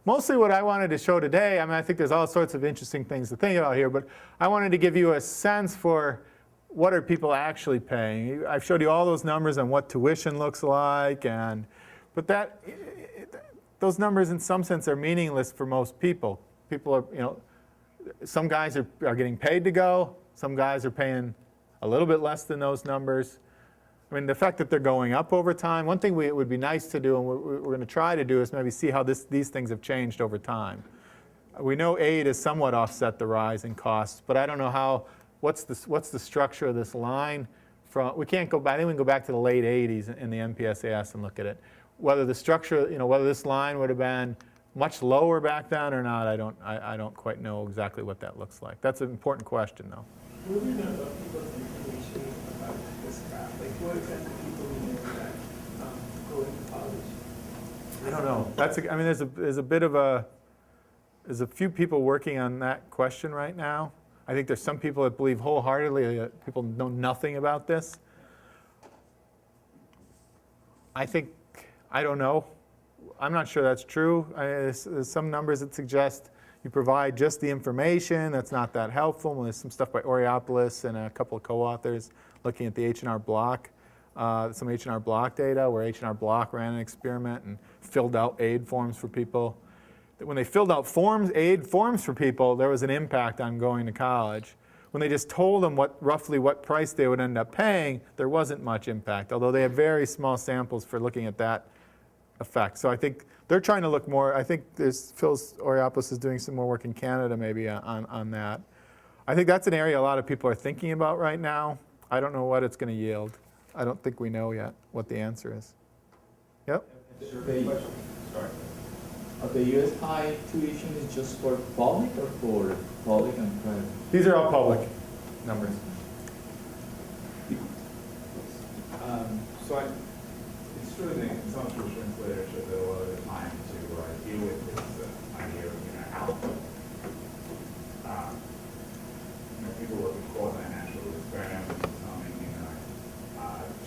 Mostly what I wanted to show today, I mean, I think there's all sorts of interesting things to think about here, but I wanted to give you a sense for what are people actually paying. I've showed you all those numbers on what tuition looks like, but those numbers in some sense are meaningless for most people. People are, some guys are getting paid to go, some guys are paying a little bit less than those numbers. I mean, the fact that they're going up over time, one thing it would be nice to do, and we're going to try to do, is maybe see how these things have changed over time. We know aid has somewhat offset the rise in costs, but I don't know what's the structure of this line. We can't go back, I think we can go back to the late 80s in the MPSAS and look at it. Whether the structure, whether this line would have been much lower back then or not, I don't quite know exactly what that looks like. That's an important question, though. What do we know about people's information about this graph? Like, what extent do people know that going to college? I don't know. I mean, there's a few people working on that question right now. I think there's some people that believe wholeheartedly that people know nothing about this. I don't know. I'm not sure that's true. There's some numbers that suggest you provide just the information. That's not that helpful. There's some stuff by Oriopoulos and a couple of co-authors looking at the H&R Block, some H&R Block data, where H&R Block ran an experiment and filled out aid forms for people. When they filled out aid forms for people, there was an impact on going to college. When they just told them roughly what price they would end up paying, there wasn't much impact, although they have very small samples for looking at that effect. So I think they're trying to look more. I think Phil Oriopoulos is doing some more work in Canada maybe on that. I think that's an area a lot of people are thinking about right now. I don't know what it's going to yield. I don't think we know yet what the answer is. Yep. The US high tuition is just for public or for public and private? These are all public numbers. It's true, I think, some tuition literature that a lot of the time to deal with this idea of output. People look at core financial experiments becoming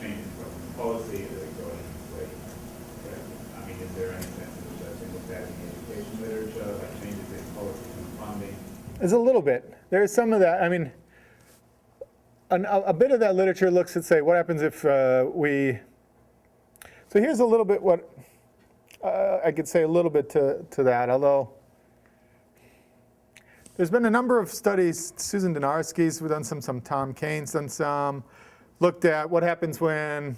changes in government policy that are going inflation. I mean, is there any sense in which that's been looked at in the education literature, like changes in policies and funding? There's a little bit. There's some of that. I mean, a bit of that literature looks at, say, what happens if we... So here's a little bit what I could say a little bit to that, although there's been a number of studies. Susan Donarski's done some Tom Kane's done some, looked at what happens when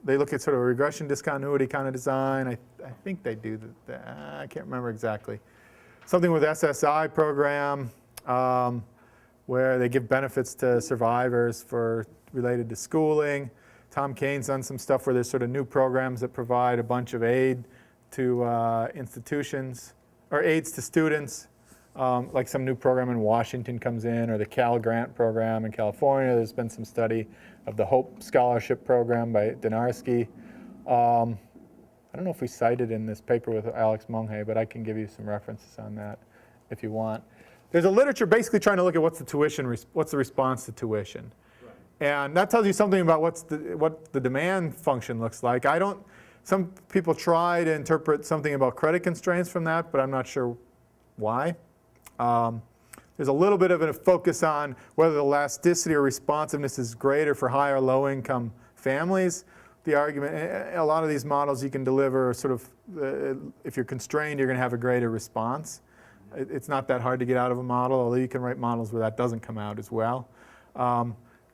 they look at sort of a regression discontinuity kind of design. I think they do that. I can't remember exactly. Something with SSI program where they give benefits to survivors for related to schooling. Tom Kane's done some stuff where there's sort of new programs that provide a bunch of aid to institutions, or aids to students, like some new program in Washington comes in, or the Cal Grant program in California. There's been some study of the Hope Scholarship program by Donarski. I don't know if we cited in this paper with Alex Monge, but I can give you some references on that if you want. There's a literature basically trying to look at what's the response to tuition. And that tells you something about what the demand function looks like. Some people try to interpret something about credit constraints from that, but I'm not sure why. There's a little bit of a focus on whether the elasticity or responsiveness is greater for high or low income families. The argument, a lot of these models you can deliver sort of, if you're constrained, you're going to have a greater response. It's not that hard to get out of a model, although you can write models where that doesn't come out as well.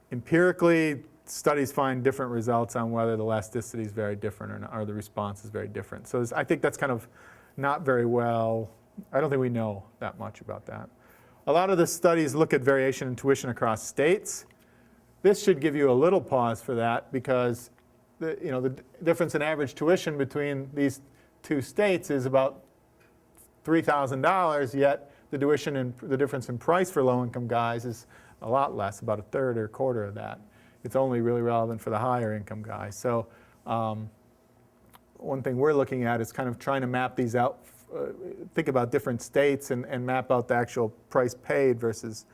Empirically, studies find different results on whether the elasticity is very different or, not, or the response is very different. So I think that's kind of not very well, I don't think we know that much about that. A lot of the studies look at variation in tuition across states. This should give you a little pause for that because the difference in average tuition between these two states is about $3,000, yet the tuition and the difference in price for low-income guys is a lot less, about a third or a quarter of that. It's only really relevant for the higher income guys. So one thing we're looking at is kind of trying to map these out, think about different states and map out the actual price paid versus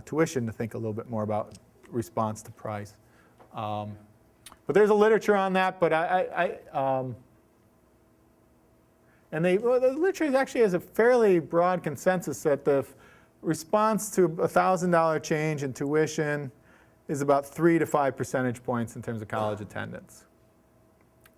tuition to think a little bit more about response to price. But there's a literature on that, but the literature actually has a fairly broad consensus that the response to a $1,000 change in tuition is about 3 to 5 percentage points in terms of college attendance.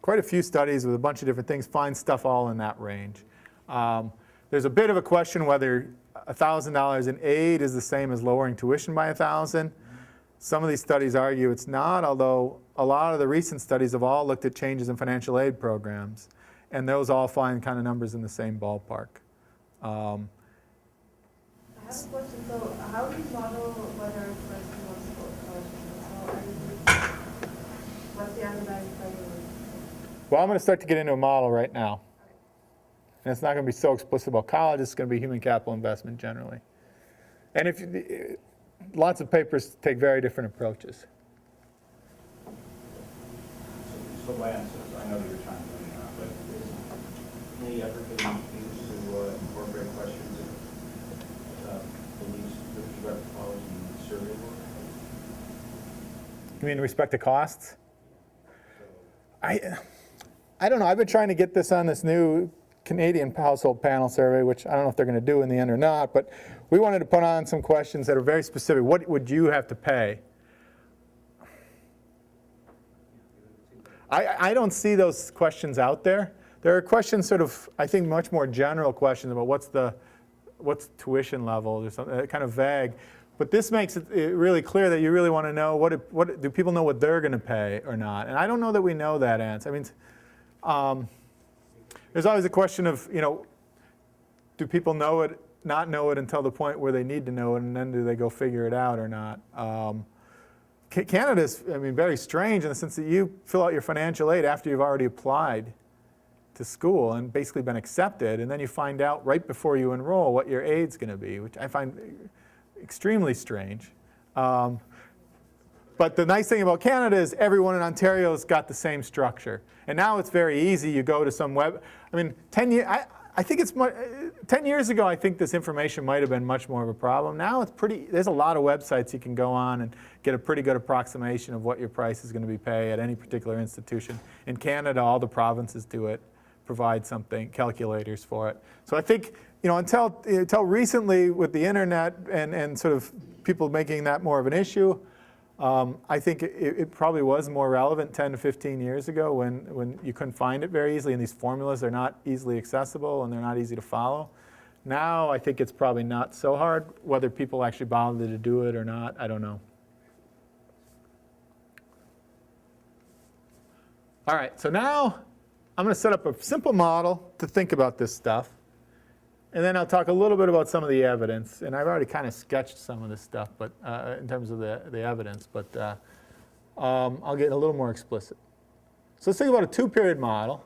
Quite a few studies with a bunch of different things find stuff all in that range. There's a bit of a question whether $1,000 in aid is the same as lowering tuition by $1,000. Some of these studies argue it's not, although a lot of the recent studies have all looked at changes in financial aid programs, and those all find kind of numbers in the same ballpark. I have a question. So how do you model whether a person wants to go to college? What's the underlying criteria? Well, I'm going to start to get into a model right now. And it's not going to be so explicit about college. It's going to be human capital investment generally. And lots of papers take very different approaches. So Lance, I know you're trying to learn but is any effort being used to incorporate questions of beliefs with respect to college and survey work? You mean in respect to costs? I don't know. I've been trying to get this on this new Canadian household panel survey, which I don't know if they're going to do in the end or not, but we wanted to put on some questions that are very specific. What would you have to pay? I don't see those questions out there. There are questions sort of, I think, much more general questions about what's tuition level or something, kind of vague. But this makes it really clear that you really want to know what do people know what they're going to pay or not. And I don't know that we know that answer. I mean, there's always a question of, do people know it, not know it until the point where they need to know it, and then do they go figure it out or not? Canada's, very strange in the sense that you fill out your financial aid after you've already applied to school and basically been accepted, and then you find out right before you enroll what your aid's going to be, which I find extremely strange. But the nice thing about Canada is everyone in Ontario's got the same structure. And now it's very easy. You go to some web. I mean, 10 years. I think it's 10 years ago. I think this information might have been much more of a problem. Now it's pretty. There's a lot of websites you can go on and get a pretty good approximation of what your price is going to be paid at any particular institution. In Canada, all the provinces do it, provide something, calculators for it. So I think, until recently with the internet and sort of people making that more of an issue, I think it probably was more relevant 10 to 15 years ago when you couldn't find it very easily, and these formulas are not easily accessible and they're not easy to follow. Now I think it's probably not so hard. Whether people actually bother to do it or not, I don't know. All right, so now I'm going to set up a simple model to think about this stuff. And then I'll talk a little bit about some of the evidence. And I've already kind of sketched some of this stuff, but in terms of the evidence. But I'll get a little more explicit. So let's think about a two-period model.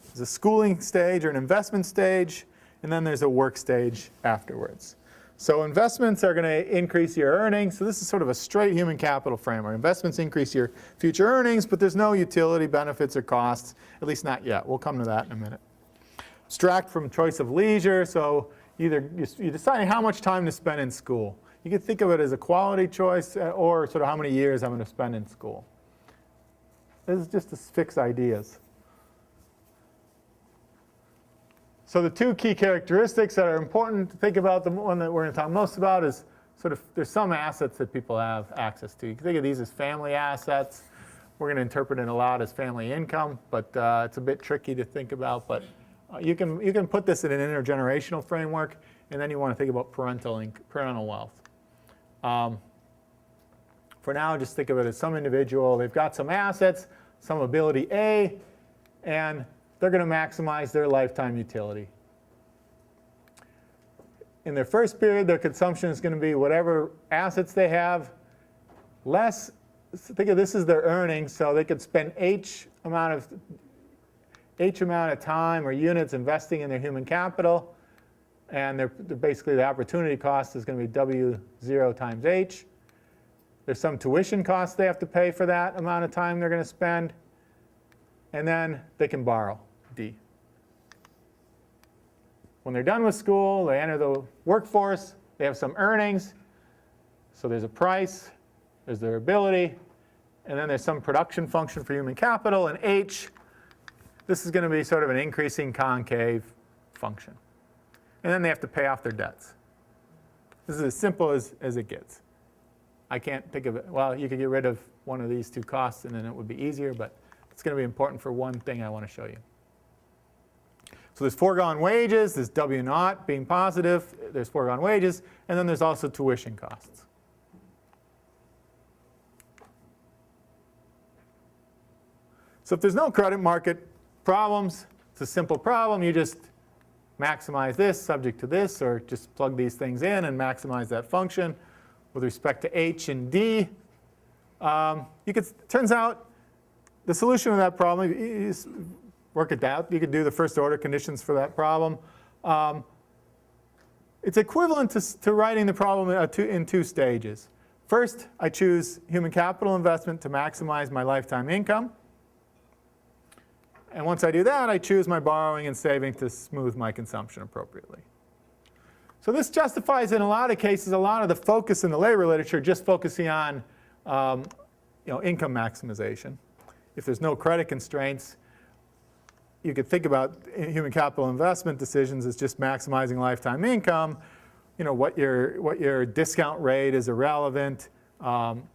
There's a schooling stage or an investment stage, and then there's a work stage afterwards. So investments are going to increase your earnings. So this is sort of a straight human capital framework. Investments increase your future earnings, but there's no utility, benefits, or costs, at least not yet. We'll come to that in a minute. Abstract from choice of leisure, so either you're deciding how much time to spend in school. You can think of it as a quality choice or sort of how many years I'm going to spend in school. This is just to fix ideas. So the two key characteristics that are important to think about, the one that we're going to talk most about is sort of there's some assets that people have access to. You can think of these as family assets. We're going to interpret it a lot as family income, but it's a bit tricky to think about. But you can put this in an intergenerational framework, and then you want to think about parental wealth. For now, just think of it as some individual. They've got some assets, some ability A, and they're going to maximize their lifetime utility. In their first period, their consumption is going to be whatever assets they have, less. Think of this as their earnings, so they could spend H amount of time or units investing in their human capital, and basically the opportunity cost is going to be W0 times H. There's some tuition costs they have to pay for that amount of time they're going to spend, and then they can borrow, D. When they're done with school, they enter the workforce, they have some earnings, so there's a price, there's their ability, and then there's some production function for human capital, and H. This is going to be sort of an increasing concave function. And then they have to pay off their debts. This is as simple as it gets. I can't think of it. Well, you could get rid of one of these two costs, and then it would be easier, but it's going to be important for one thing I want to show you. So there's foregone wages. There's W0 being positive. There's foregone wages. And then there's also tuition costs. So if there's no credit market problems, it's a simple problem. You just maximize this subject to this, or just plug these things in and maximize that function. With respect to H and D, turns out the solution to that problem, you just work it out. You could do the first order conditions for that problem. It's equivalent to writing the problem in two stages. First, I choose human capital investment to maximize my lifetime income. And once I do that, I choose my borrowing and saving to smooth my consumption appropriately. So this justifies, in a lot of cases, a lot of the focus in the labor literature just focusing on income maximization. If there's no credit constraints, you could think about human capital investment decisions as just maximizing lifetime income. What your discount rate is irrelevant.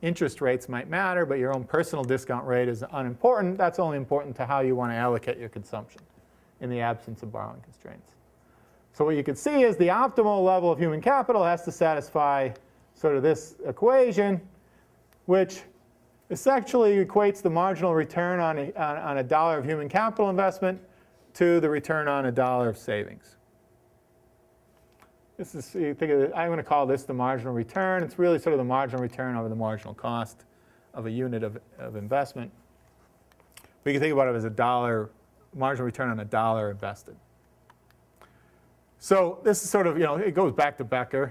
Interest rates might matter, but your own personal discount rate is unimportant. That's only important to how you want to allocate your consumption in the absence of borrowing constraints. So what you can see is the optimal level of human capital has to satisfy sort of this equation, which essentially equates the marginal return on a dollar of human capital investment to the return on a dollar of savings. This is, you think of it, I'm going to call this the marginal return. It's really sort of the marginal return over the marginal cost of a unit of investment. We can think about it as a dollar, marginal return on a dollar invested. So this is sort of, it goes back to Becker.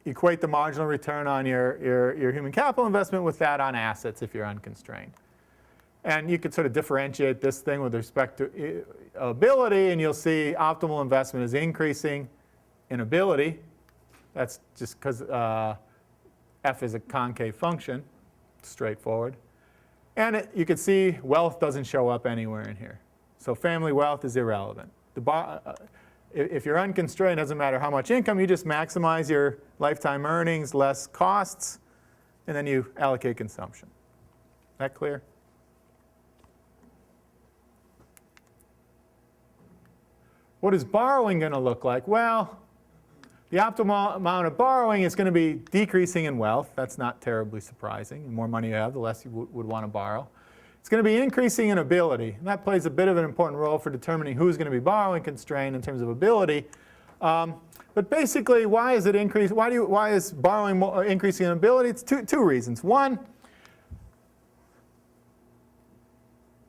equate the marginal return on your human capital investment with that on assets if you're unconstrained. And you could sort of differentiate this thing with respect to ability, and you'll see optimal investment is increasing in ability. That's just because f is a concave function, straightforward. And you can see wealth doesn't show up anywhere in here. So family wealth is irrelevant. If you're unconstrained, it doesn't matter how much income, you just maximize your lifetime earnings, less costs, and then you allocate consumption. That clear? What is borrowing going to look like? Well, the optimal amount of borrowing is going to be decreasing in wealth. That's not terribly surprising. The more money you have, the less you would want to borrow. It's going to be increasing in ability. And that plays a bit of an important role for determining who's going to be borrowing constrained in terms of ability. But basically, why is it increasing? Why is borrowing increasing in ability? It's two reasons. One,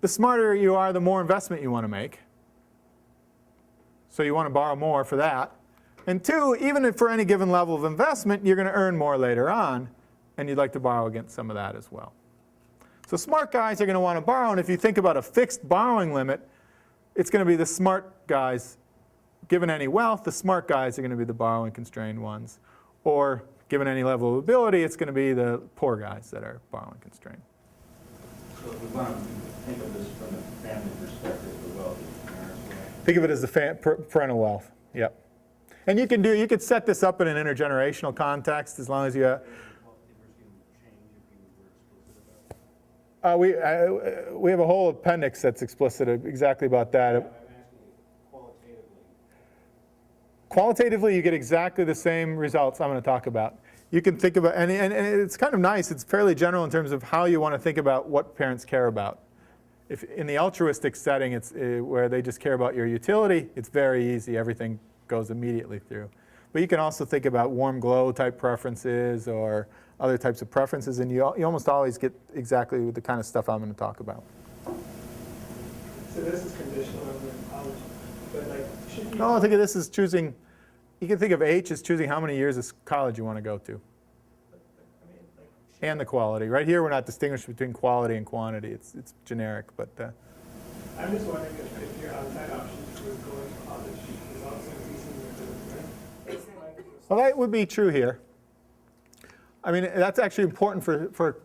the smarter you are, the more investment you want to make. So you want to borrow more for that. And two, even if for any given level of investment, you're going to earn more later on, and you'd like to borrow against some of that as well. So smart guys are going to want to borrow, and if you think about a fixed borrowing limit, it's going to be the smart guys. Given any wealth, the smart guys are going to be the borrowing constrained ones. Or given any level of ability, it's going to be the poor guys that are borrowing constrained. So if we want to think of this from a family perspective, the wealthy parents, think of it as the parental wealth. Yep. And you could set this up in an intergenerational context as long as you. We have a whole appendix that's explicit exactly about that. Qualitatively, you get exactly the same results I'm going to talk about. You can think about, and it's kind of nice. It's fairly general in terms of how you want to think about what parents care about. If in the altruistic setting, it's where they just care about your utility, it's very easy. Everything goes immediately through. But you can also think about warm glow type preferences or other types of preferences, and you almost always get exactly the kind of stuff I'm going to talk about. So this is conditional on the college, but like, should you? No, think of this as choosing. You can think of H as choosing how many years of college you want to go to. And the quality. Right here, we're not distinguishing between quality and quantity. It's generic, but. I'm just wondering if your outside options for going to college is also increasing your ability, right? Well, that would be true here. I mean, that's actually important for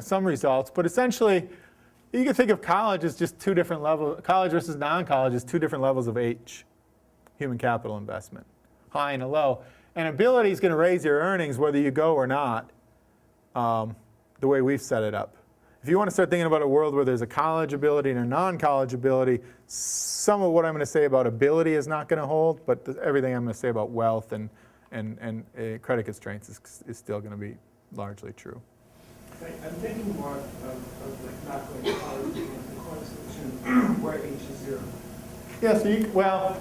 some results, but essentially, you can think of college as just two different levels. College versus non-college is two different levels of H, human capital investment, high and a low. And ability is going to raise your earnings whether you go or not, the way we've set it up. If you want to start thinking about a world where there's a college ability and a non-college ability, some of what I'm going to say about ability is not going to hold, but everything I'm going to say about wealth and credit constraints is still going to be largely true. I'm thinking more of like not going to college being the corner solution where H is 0. Yeah, so well.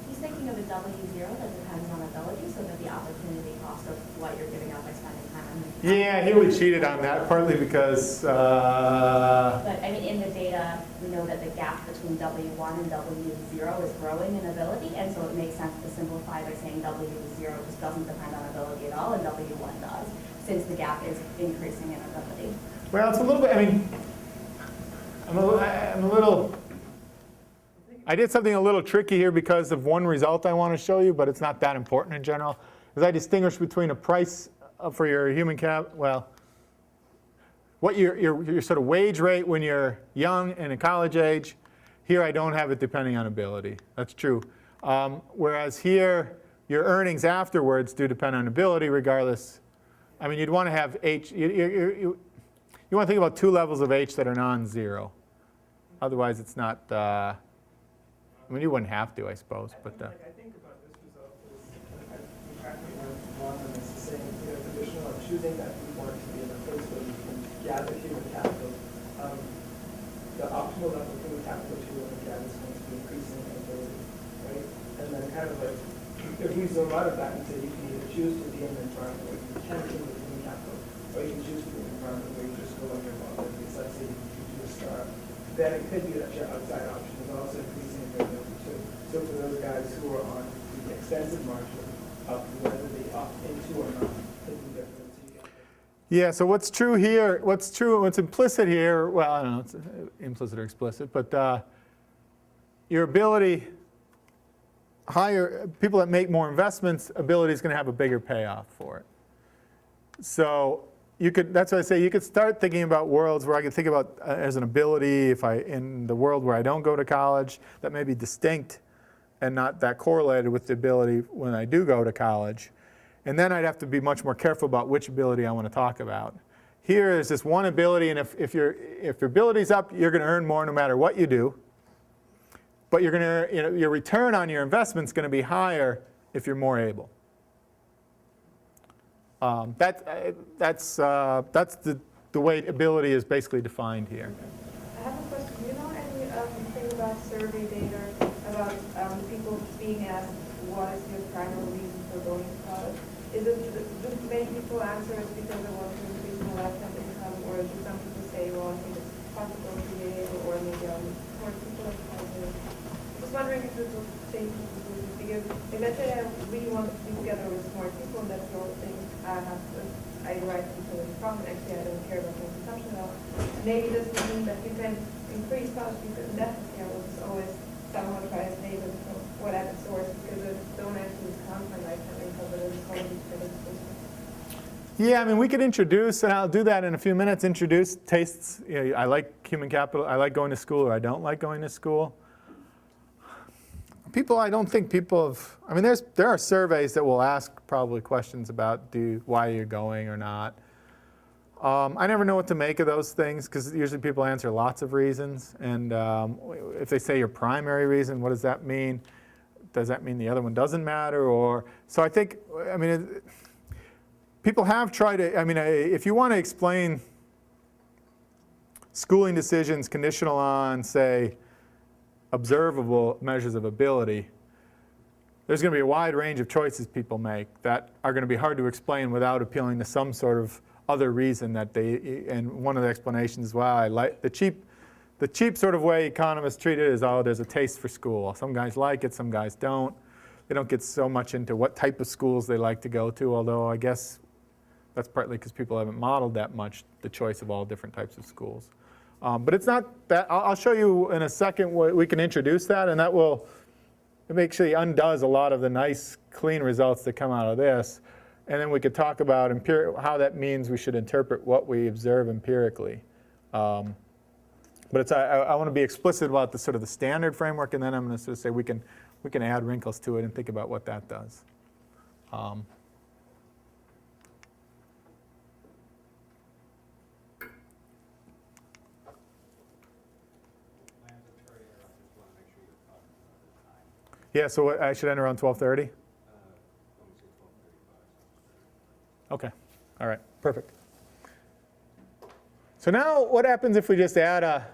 He's thinking of a W0 that depends on ability, so that the opportunity cost of what you're giving up by spending time on him. Yeah, he would cheated on that, partly because. But I mean, in the data, we know that the gap between W1 and W0 is growing in ability, and so it makes sense to simplify by saying W0 just doesn't depend on ability at all, and W1 does, since the gap is increasing in ability. Well, it's a little bit. I mean, I did something a little tricky here because of one result I want to show you, but it's not that important in general. Because I distinguish between a price for your human cap, well, what your sort of wage rate when you're young and in college age. Here I don't have it depending on ability. That's true. Whereas here, your earnings afterwards do depend on ability regardless. I mean, you'd want to have H, you want to think about two levels of H that are non-zero. Otherwise, it's not, I mean, you wouldn't have to, I suppose. But I think about this result is, you practically want them as saying, conditional on choosing that we want to be in a place where we can gather human capital. The optimal level of human capital that you want to gather is going to be increasing in ability, right? And then kind of like, if we zoom out of that and say you can either choose to be in an environment where you can deal with human capital, or you can choose to be in an environment where you just go on your own, let's say you do a star, then it could be that your outside option is also increasing in ability too. So for those guys who are on the extensive marginal Yeah, so what's true here, what's implicit here, well, I don't know, it's implicit or explicit, but your ability, people that make more investments, ability is going to have a bigger payoff for it. So that's why I say you could start thinking about worlds where I could think about as an ability, in the world where I don't go to college, that may be distinct and not that correlated with the ability when I do go to college. And then I'd have to be much more careful about which ability I want to talk about. Here is this one ability, and if your ability's up, you're going to earn more no matter what you do. But you're going to, your return on your investment is going to be higher if you're more able. That's the way ability is basically defined here. I have a question. Do you know anything about survey data about people being asked what is your primary reason for going to college? Is it do many people answer it's because they want to increase their lifetime income, or do some people say, well, I think it's possible to be able, or maybe more people like positive? Just wondering if this will change people's views, because let's say I really want to be together with smart people, and that's the only thing I write into the profit. Actually, I don't care about my consumption at all. Maybe this would mean that you can increase college because definitely I will just always somehow try to save it from whatever source, because I don't actually count my lifetime income, but it's always better. Yeah, I mean, we could introduce, and I'll do that in a few minutes, introduce tastes. I like human capital, I like going to school, or I don't like going to school. I don't think people have, I mean, there are surveys that will ask probably questions about why you're going or not. I never know what to make of those things, because usually people answer lots of reasons. And if they say your primary reason, what does that mean? Does that mean the other one doesn't matter? So I think, I mean, people have tried to, I mean, if you want to explain schooling decisions conditional on, say, observable measures of ability, there's going to be a wide range of choices people make that are going to be hard to explain without appealing to some sort of other reason that and one of the explanations is, well, I like the cheap sort of way economists treat it is, oh, there's a taste for school. Some guys like it, some guys don't. They don't get so much into what type of schools they like to go to, although I guess that's partly because people haven't modeled that much the choice of all different types of schools. But it's not that, I'll show you in a second we can introduce that, and that will, it actually undoes a lot of the nice, clean results that come out of this. And then we could talk about how that means we should interpret what we observe empirically. But I want to be explicit about the sort of the standard framework, and then I'm going to sort of say we can add wrinkles to it and think about what that does. Yeah, so I should end around 12:30? Okay, all right, perfect. So now what happens if we just add a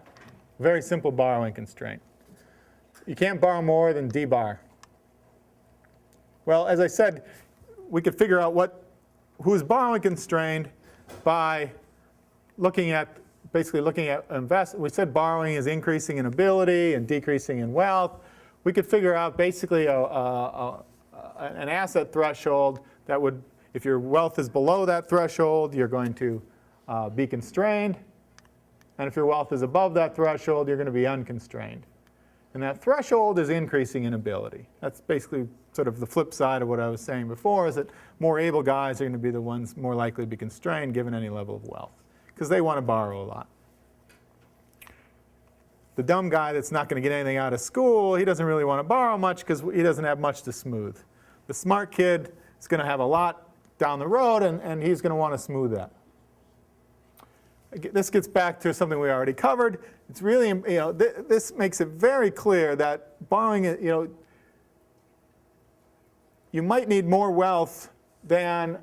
very simple borrowing constraint? You can't borrow more than D bar. Well, as I said, we could figure out who's borrowing constrained by basically looking at investment. We said borrowing is increasing in ability and decreasing in wealth. We could figure out basically an asset threshold that would, if your wealth is below that threshold, you're going to be constrained. And if your wealth is above that threshold, you're going to be unconstrained. And that threshold is increasing in ability. That's basically sort of the flip side of what I was saying before, is that more able guys are going to be the ones more likely to be constrained given any level of wealth, because they want to borrow a lot. The dumb guy that's not going to get anything out of school, he doesn't really want to borrow much because he doesn't have much to smooth. The smart kid is going to have a lot down the road, and he's going to want to smooth that. This gets back to something we already covered. It's really, this makes it very clear that borrowing, you might need more wealth than,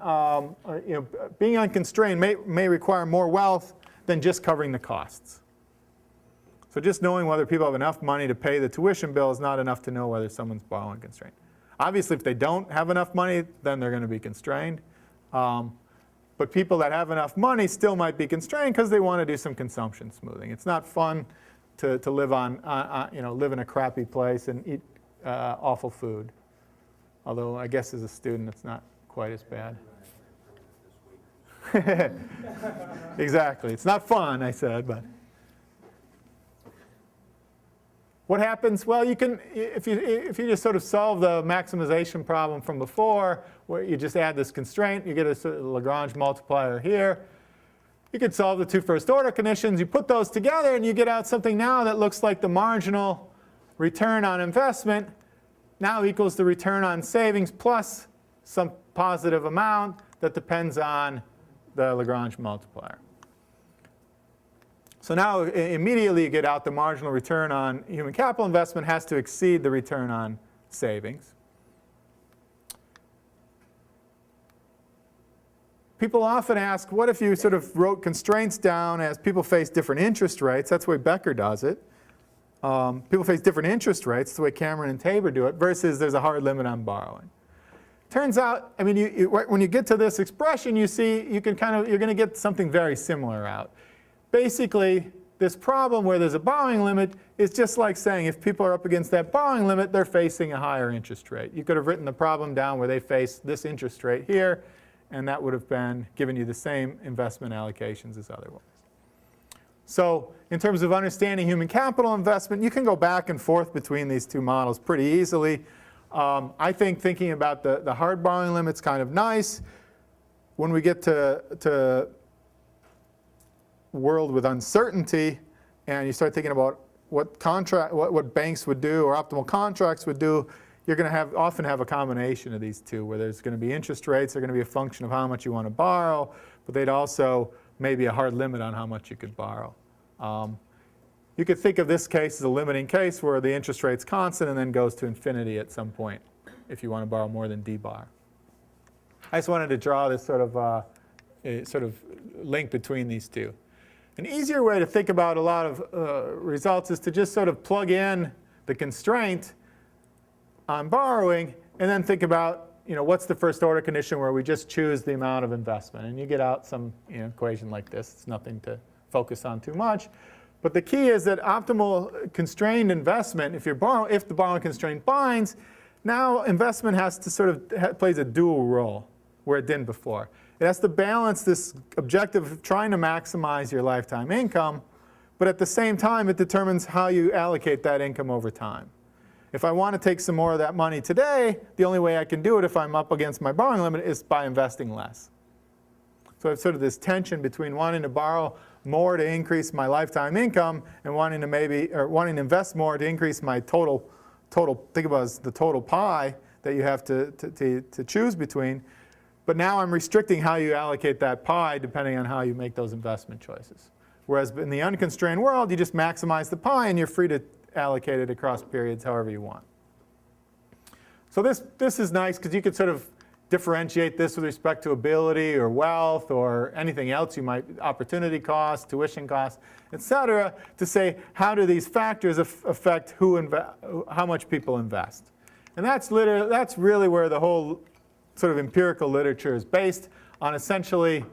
being unconstrained may require more wealth than just covering the costs. So just knowing whether people have enough money to pay the tuition bill is not enough to know whether someone's borrowing constrained. Obviously, if they don't have enough money, then they're going to be constrained. But people that have enough money still might be constrained because they want to do some consumption smoothing. It's not fun to live live in a crappy place and eat awful food. Although I guess as a student, it's not quite as bad. Exactly. It's not fun, I said, but. What happens? Well, you can, if you just sort of solve the maximization problem from before, where you just add this constraint, you get a sort of Lagrange multiplier here. You could solve the two first order conditions. You put those together, and you get out something now that looks like the marginal return on investment now equals the return on savings plus some positive amount that depends on the Lagrange multiplier. So now immediately you get out the marginal return on human capital investment has to exceed the return on savings. People often ask, what if you sort of wrote constraints down as people face different interest rates? That's the way Becker does it. People face different interest rates. That's the way Cameron and Tabor do it, versus there's a hard limit on borrowing. Turns out, I mean, when you get to this expression, you see you're going to get something very similar out. Basically, this problem where there's a borrowing limit is just like saying if people are up against that borrowing limit, they're facing a higher interest rate. You could have written the problem down where they face this interest rate here, and that would have been given you the same investment allocations as otherwise. So in terms of understanding human capital investment, you can go back and forth between these two models pretty easily. I think thinking about the hard borrowing limit's kind of nice. When we get to world with uncertainty, and you start thinking about what banks would do or optimal contracts would do, you're going to often have a combination of these two, where there's going to be interest rates, they're going to be a function of how much you want to borrow, but they'd also maybe a hard limit on how much you could borrow. You could think of this case as a limiting case where the interest rate's constant and then goes to infinity at some point if you want to borrow more than D bar. I just wanted to draw this sort of link between these two. An easier way to think about a lot of results is to just sort of plug in the constraint on borrowing and then think about, what's the first order condition where we just choose the amount of investment. And you get out some equation like this. It's nothing to focus on too much. But the key is that optimal constrained investment, if the borrowing constraint binds, now investment has to sort of plays a dual role where it didn't before. It has to balance this objective of trying to maximize your lifetime income, but at the same time, it determines how you allocate that income over time. If I want to take some more of that money today, the only way I can do it if I'm up against my borrowing limit is by investing less. So it's sort of this tension between wanting to borrow more to increase my lifetime income and wanting to invest more to increase my total, think about it as the total pie that you have to choose between. But now I'm restricting how you allocate that pie depending on how you make those investment choices. Whereas in the unconstrained world, you just maximize the pie and you're free to allocate it across periods however you want. So this is nice because you could sort of differentiate this with respect to ability or wealth or anything else you might, opportunity cost, tuition cost, et cetera, to say how do these factors affect how much people invest. And that's really where the whole sort of empirical literature is based on, essentially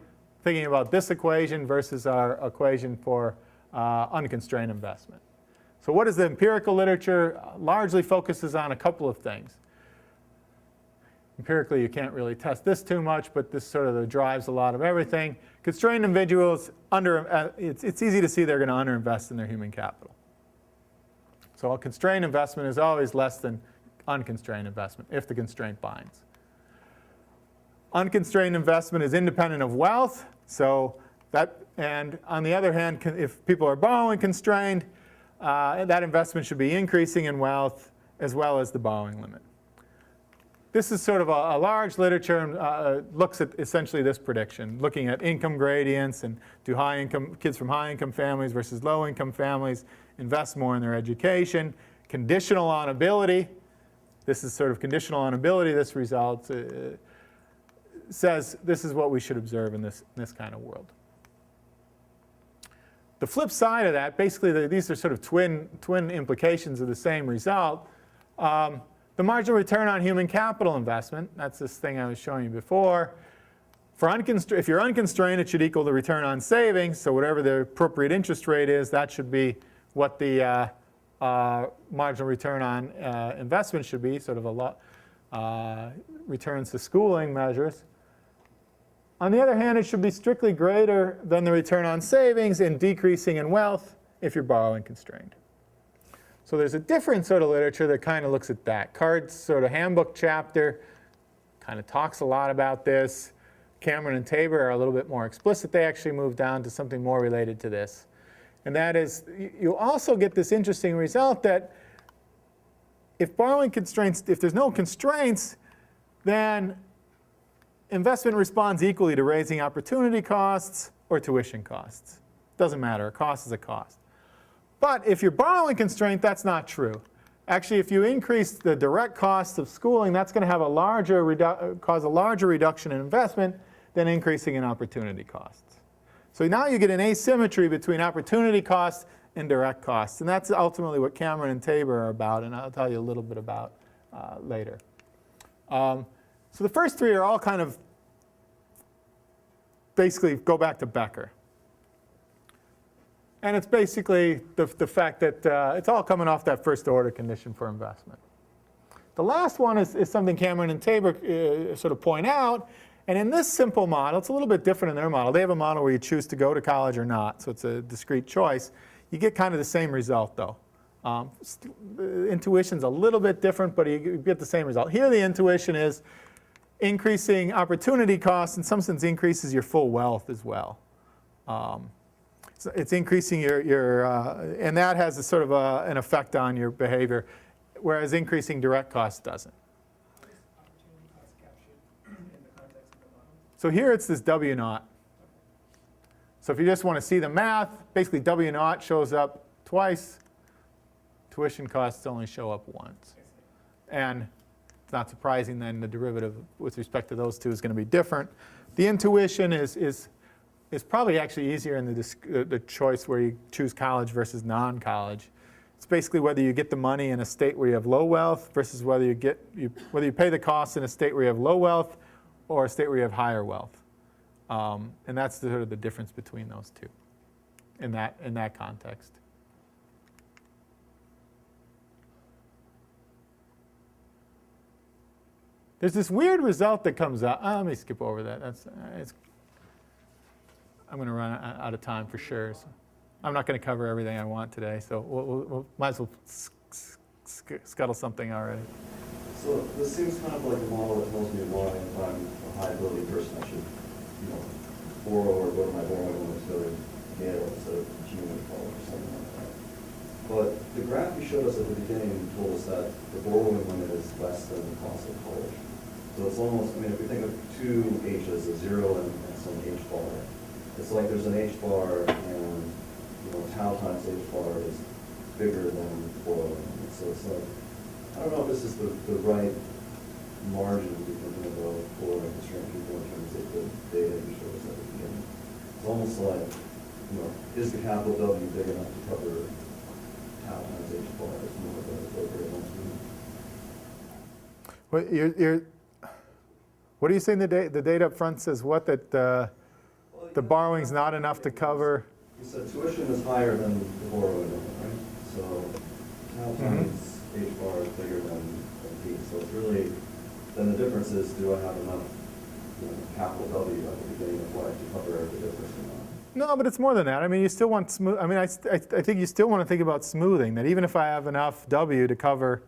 thinking about this equation versus our equation for unconstrained investment. So what is the empirical literature? Largely focuses on a couple of things. Empirically, you can't really test this too much, but this sort of drives a lot of everything. Constrained individuals, it's easy to see they're going to underinvest in their human capital. So a constrained investment is always less than unconstrained investment if the constraint binds. Unconstrained investment is independent of wealth. And on the other hand, if people are borrowing constrained, that investment should be increasing in wealth as well as the borrowing limit. This is sort of a large literature and looks at essentially this prediction, looking at income gradients and do kids from high income families versus low income families invest more in their education. Conditional on ability. This is sort of conditional on ability. This result says this is what we should observe in this kind of world. The flip side of that, basically these are sort of twin implications of the same result. The marginal return on human capital investment, that's this thing I was showing you before. If you're unconstrained, it should equal the return on savings. So whatever the appropriate interest rate is, that should be what the marginal return on investment should be, sort of a lot returns to schooling measures. On the other hand, it should be strictly greater than the return on savings and decreasing in wealth if you're borrowing constrained. So there's a different sort of literature that kind of looks at that. Card's sort of handbook chapter kind of talks a lot about this. Cameron and Tabor are a little bit more explicit. They actually move down to something more related to this. And that is, you also get this interesting result that if borrowing constraints, if there's no constraints, then investment responds equally to raising opportunity costs or tuition costs. Doesn't matter, a cost is a cost. But if you're borrowing constraint, that's not true. Actually, if you increase the direct costs of schooling, that's going to have cause a larger reduction in investment than increasing in opportunity costs. So now you get an asymmetry between opportunity costs and direct costs. And that's ultimately what Cameron and Tabor are about, and I'll tell you a little bit about later. So the first three are all kind of basically go back to Becker. And it's basically the fact that it's all coming off that first order condition for investment. The last one is something Cameron and Tabor sort of point out. And in this simple model, it's a little bit different in their model. They have a model where you choose to go to college or not. So it's a discrete choice. You get kind of the same result, though. The intuition's a little bit different, but you get the same result. Here the intuition is increasing opportunity costs in some sense increases your full wealth as well. So it's increasing your and that has a sort of an effect on your behavior, whereas increasing direct costs doesn't. So here it's this W naught. So if you just want to see the math, basically W naught shows up twice. Tuition costs only show up once. And it's not surprising then the derivative with respect to those two is going to be different. The intuition is probably actually easier in the choice where you choose college versus non-college. It's basically whether you get the money in a state where you have low wealth versus whether you pay the costs in a state where you have low wealth or a state where you have higher wealth. And that's sort of the difference between those two in that context. There's this weird result that comes out. Let me skip over that. I'm going to run out of time for sure. So I'm not going to cover everything I want today, so we'll might as well scuttle something already. So this seems kind of like a model that tells me why if I'm a high ability person I should, borrow or go to my borrowing limit to Yale instead of community college or something like that. But the graph you showed us at the beginning told us that the borrowing limit is less than the cost of college. So it's almost, if we think of two H's, a zero and some H bar, it's like there's an H bar and tau times H bar is bigger than borrowing limit. So it's like, I don't know if this is the right margin to be thinking about borrowing constraint people in terms of the data you showed us at the beginning. It's almost like, is the capital W big enough to cover tau times H bar? It's more of a appropriate one. What are you saying the data up front says what? That the borrowing's not enough to cover? You said tuition is higher than the borrowing limit, right? So tau times H bar is bigger than P. So it's really, then the difference is, do I have enough capital W at the beginning of life to cover the difference or not? No, but it's more than that. You still want smooth. I think you still want to think about smoothing. That even if I have enough W to cover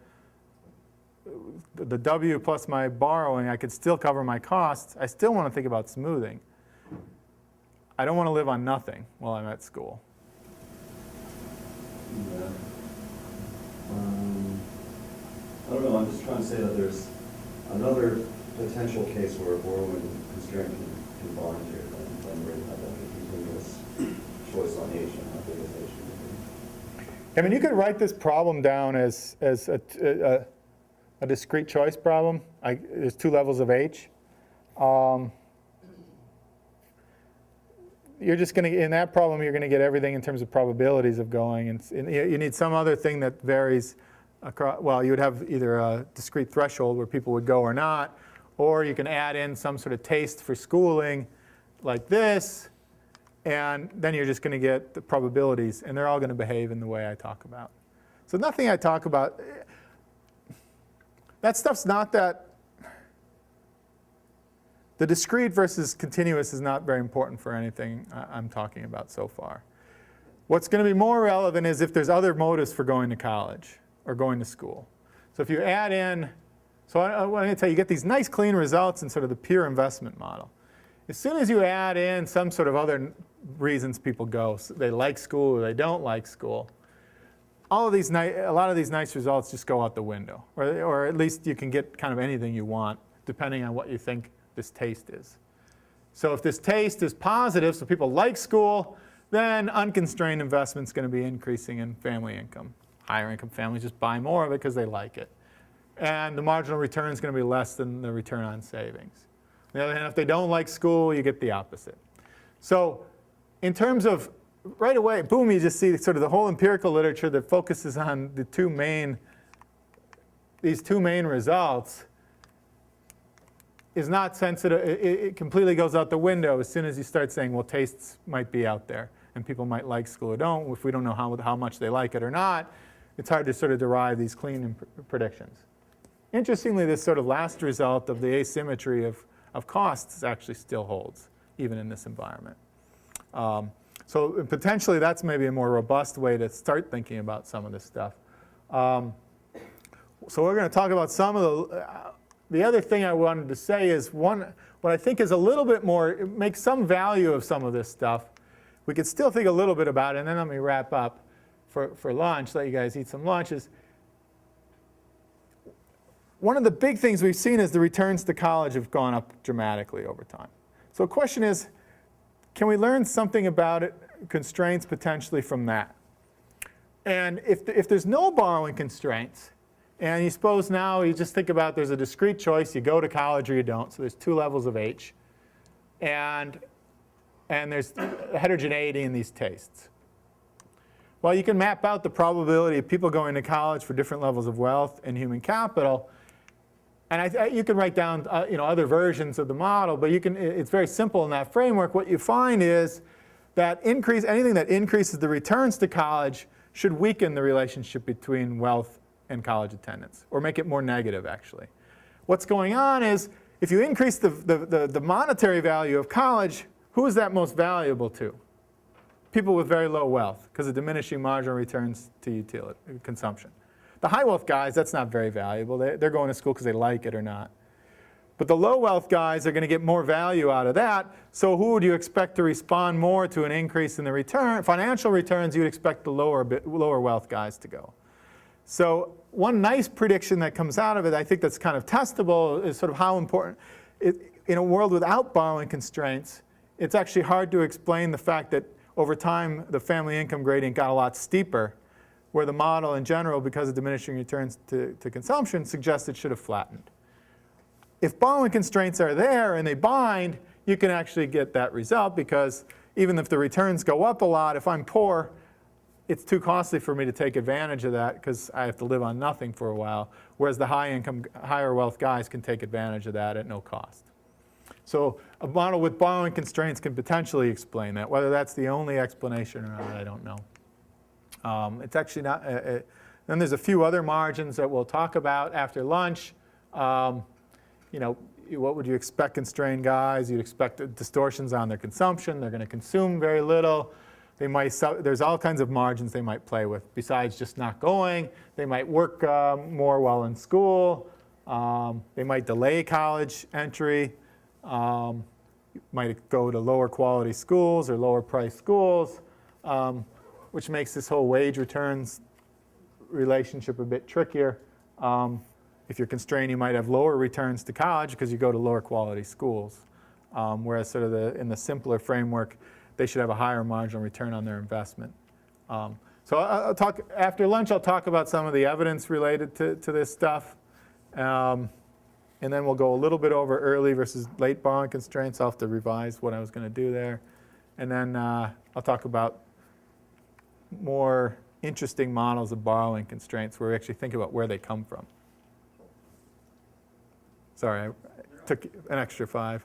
the W plus my borrowing, I could still cover my costs. I still want to think about smoothing. I don't want to live on nothing while I'm at school. Yeah. I don't know. I'm just trying to say that there's another potential case where a borrowing constraint can bond here than where you have like a continuous choice on H and how big is H going to be. You could write this problem down as a discrete choice problem. There's two levels of H. You're just going to, in that problem, you're going to get everything in terms of probabilities of going. And you need some other thing that varies across. Well, you would have either a discrete threshold where people would go or not, or you can add in some sort of taste for schooling like this, and then you're just going to get the probabilities, and they're all going to behave in the way I talk about. So nothing I talk about, that stuff's not that, The discrete versus continuous is not very important for anything I'm talking about so far. What's going to be more relevant is if there's other motives for going to college or going to school. So if you add in, so I want to tell you, you get these nice clean results in sort of the pure investment model. As soon as you add in some sort of other reasons people go, so they like school or they don't like school, a lot of these nice results just go out the window. Or at least you can get kind of anything you want depending on what you think this taste is. So if this taste is positive, so people like school, then unconstrained investment is going to be increasing in family income. Higher income families just buy more of it because they like it. And the marginal return is going to be less than the return on savings. On the other hand, if they don't like school, you get the opposite. So in terms of, right away, boom, you just see sort of the whole empirical literature that focuses on these two main results is not sensitive. It completely goes out the window as soon as you start saying, well, tastes might be out there, and people might like school or don't. If we don't know how much they like it or not, it's hard to sort of derive these clean predictions. Interestingly, this sort of last result of the asymmetry of costs actually still holds, even in this environment. So potentially, that's maybe a more robust way to start thinking about some of this stuff. So we're going to talk about some of the other thing I wanted to say is what I think is a little bit more, it makes some value of some of this stuff. We could still think a little bit about it, and then let me wrap up for lunch, let you guys eat some lunches. One of the big things we've seen is the returns to college have gone up dramatically over time. So the question is, can we learn something about it, constraints potentially from that? And if there's no borrowing constraints, and you suppose now you just think about there's a discrete choice, you go to college or you don't, so there's two levels of H. And there's heterogeneity in these tastes. Well, you can map out the probability of people going to college for different levels of wealth and human capital. And you can write down other versions of the model, but it's very simple in that framework. What you find is that anything that increases the returns to college should weaken the relationship between wealth and college attendance, or make it more negative, actually. What's going on is, if you increase the monetary value of college, who is that most valuable to? People with very low wealth, because of diminishing marginal returns to utility, consumption. The high wealth guys, that's not very valuable. They're going to school because they like it or not. But the low wealth guys are going to get more value out of that. So who would you expect to respond more to an increase in the return? Financial returns, you'd expect the lower wealth guys to go. So one nice prediction that comes out of it, I think that's kind of testable, is sort of how important, in a world without borrowing constraints, it's actually hard to explain the fact that over time the family income gradient got a lot steeper, where the model in general, because of diminishing returns to consumption, suggests it should have flattened. If borrowing constraints are there and they bind, you can actually get that result, because even if the returns go up a lot, if I'm poor, it's too costly for me to take advantage of that because I have to live on nothing for a while, whereas the higher wealth guys can take advantage of that at no cost. So a model with borrowing constraints can potentially explain that. Whether that's the only explanation or not, I don't know. It's actually not. Then there's a few other margins that we'll talk about after lunch. What would you expect constrained guys? You'd expect distortions on their consumption. They're going to consume very little. There's all kinds of margins they might play with besides just not going. They might work more while in school. They might delay college entry. Might go to lower quality schools or lower priced schools, which makes this whole wage returns relationship a bit trickier. If you're constrained, you might have lower returns to college because you go to lower quality schools. Whereas sort of in the simpler framework, they should have a higher marginal return on their investment. So I'll talk after lunch. I'll talk about some of the evidence related to this stuff. And then we'll go a little bit over early versus late borrowing constraints. I'll have to revise what I was going to do there. And then I'll talk about more interesting models of borrowing constraints where we actually think about where they come from. Sorry, I took an extra 5.